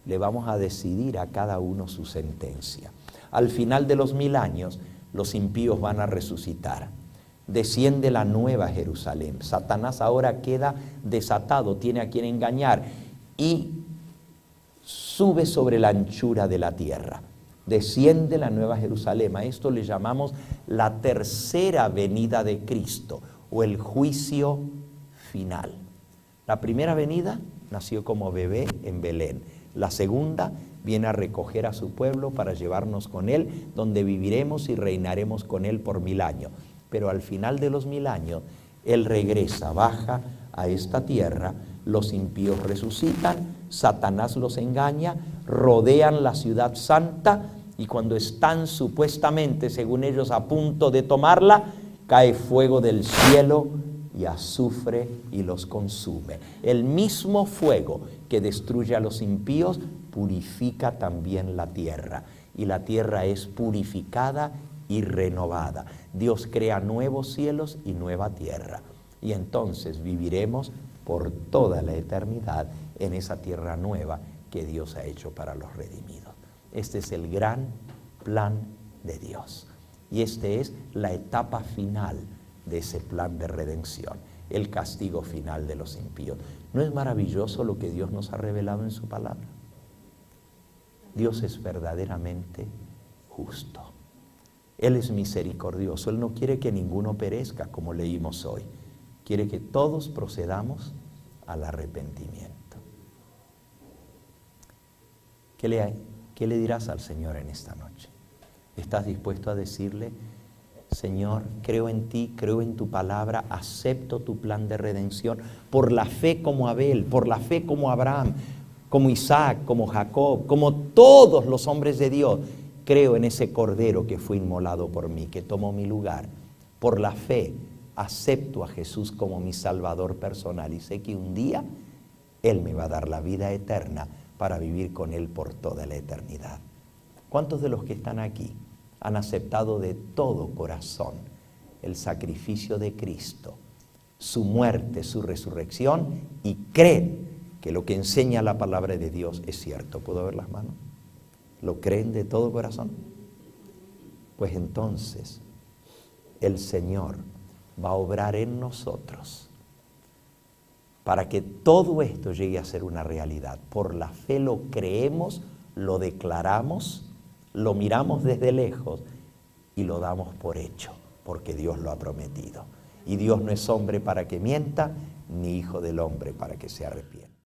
le vamos a decidir a cada uno su sentencia. Al final de los 1000 años, los impíos van a resucitar. Desciende la nueva Jerusalén. Satanás ahora queda desatado, tiene a quien engañar y sube sobre la anchura de la tierra. Desciende la nueva Jerusalén. A esto le llamamos la tercera venida de Cristo o el juicio final. La primera venida nació como bebé en Belén. La segunda viene a recoger a su pueblo para llevarnos con Él, donde viviremos y reinaremos con Él por 1000 años. Pero al final de los 1000 años, Él regresa, baja a esta tierra, los impíos resucitan, Satanás los engaña, rodean la ciudad santa y cuando están supuestamente, según ellos, a punto de tomarla, cae fuego del cielo y azufre y los consume. El mismo fuego que destruye a los impíos purifica también la tierra, y la tierra es purificada y renovada. Dios crea nuevos cielos y nueva tierra, y entonces viviremos por toda la eternidad en esa tierra nueva que Dios ha hecho para los redimidos. Este es el gran plan de Dios, y esta es la etapa final de ese plan de redención, el castigo final de los impíos. ¿No es maravilloso lo que Dios nos ha revelado en su palabra? Dios es verdaderamente justo. Él es misericordioso. Él no quiere que ninguno perezca, como leímos hoy. Quiere que todos procedamos al arrepentimiento. ¿Qué le dirás al Señor en esta noche? ¿Estás dispuesto a decirle: Señor, creo en ti, creo en tu palabra, acepto tu plan de redención por la fe como Abel, por la fe como Abraham, como Isaac, como Jacob, como todos los hombres de Dios? Creo en ese Cordero que fue inmolado por mí, que tomó mi lugar. Por la fe acepto a Jesús como mi Salvador personal y sé que un día Él me va a dar la vida eterna para vivir con Él por toda la eternidad. ¿Cuántos de los que están aquí han aceptado de todo corazón el sacrificio de Cristo, su muerte, su resurrección, y creen que lo que enseña la palabra de Dios es cierto? ¿Puedo ver las manos? ¿Lo creen de todo corazón? Pues entonces el Señor va a obrar en nosotros para que todo esto llegue a ser una realidad. Por la fe lo creemos, lo declaramos, lo miramos desde lejos y lo damos por hecho, porque Dios lo ha prometido. Y Dios no es hombre para que mienta, ni hijo del hombre para que se arrepienta.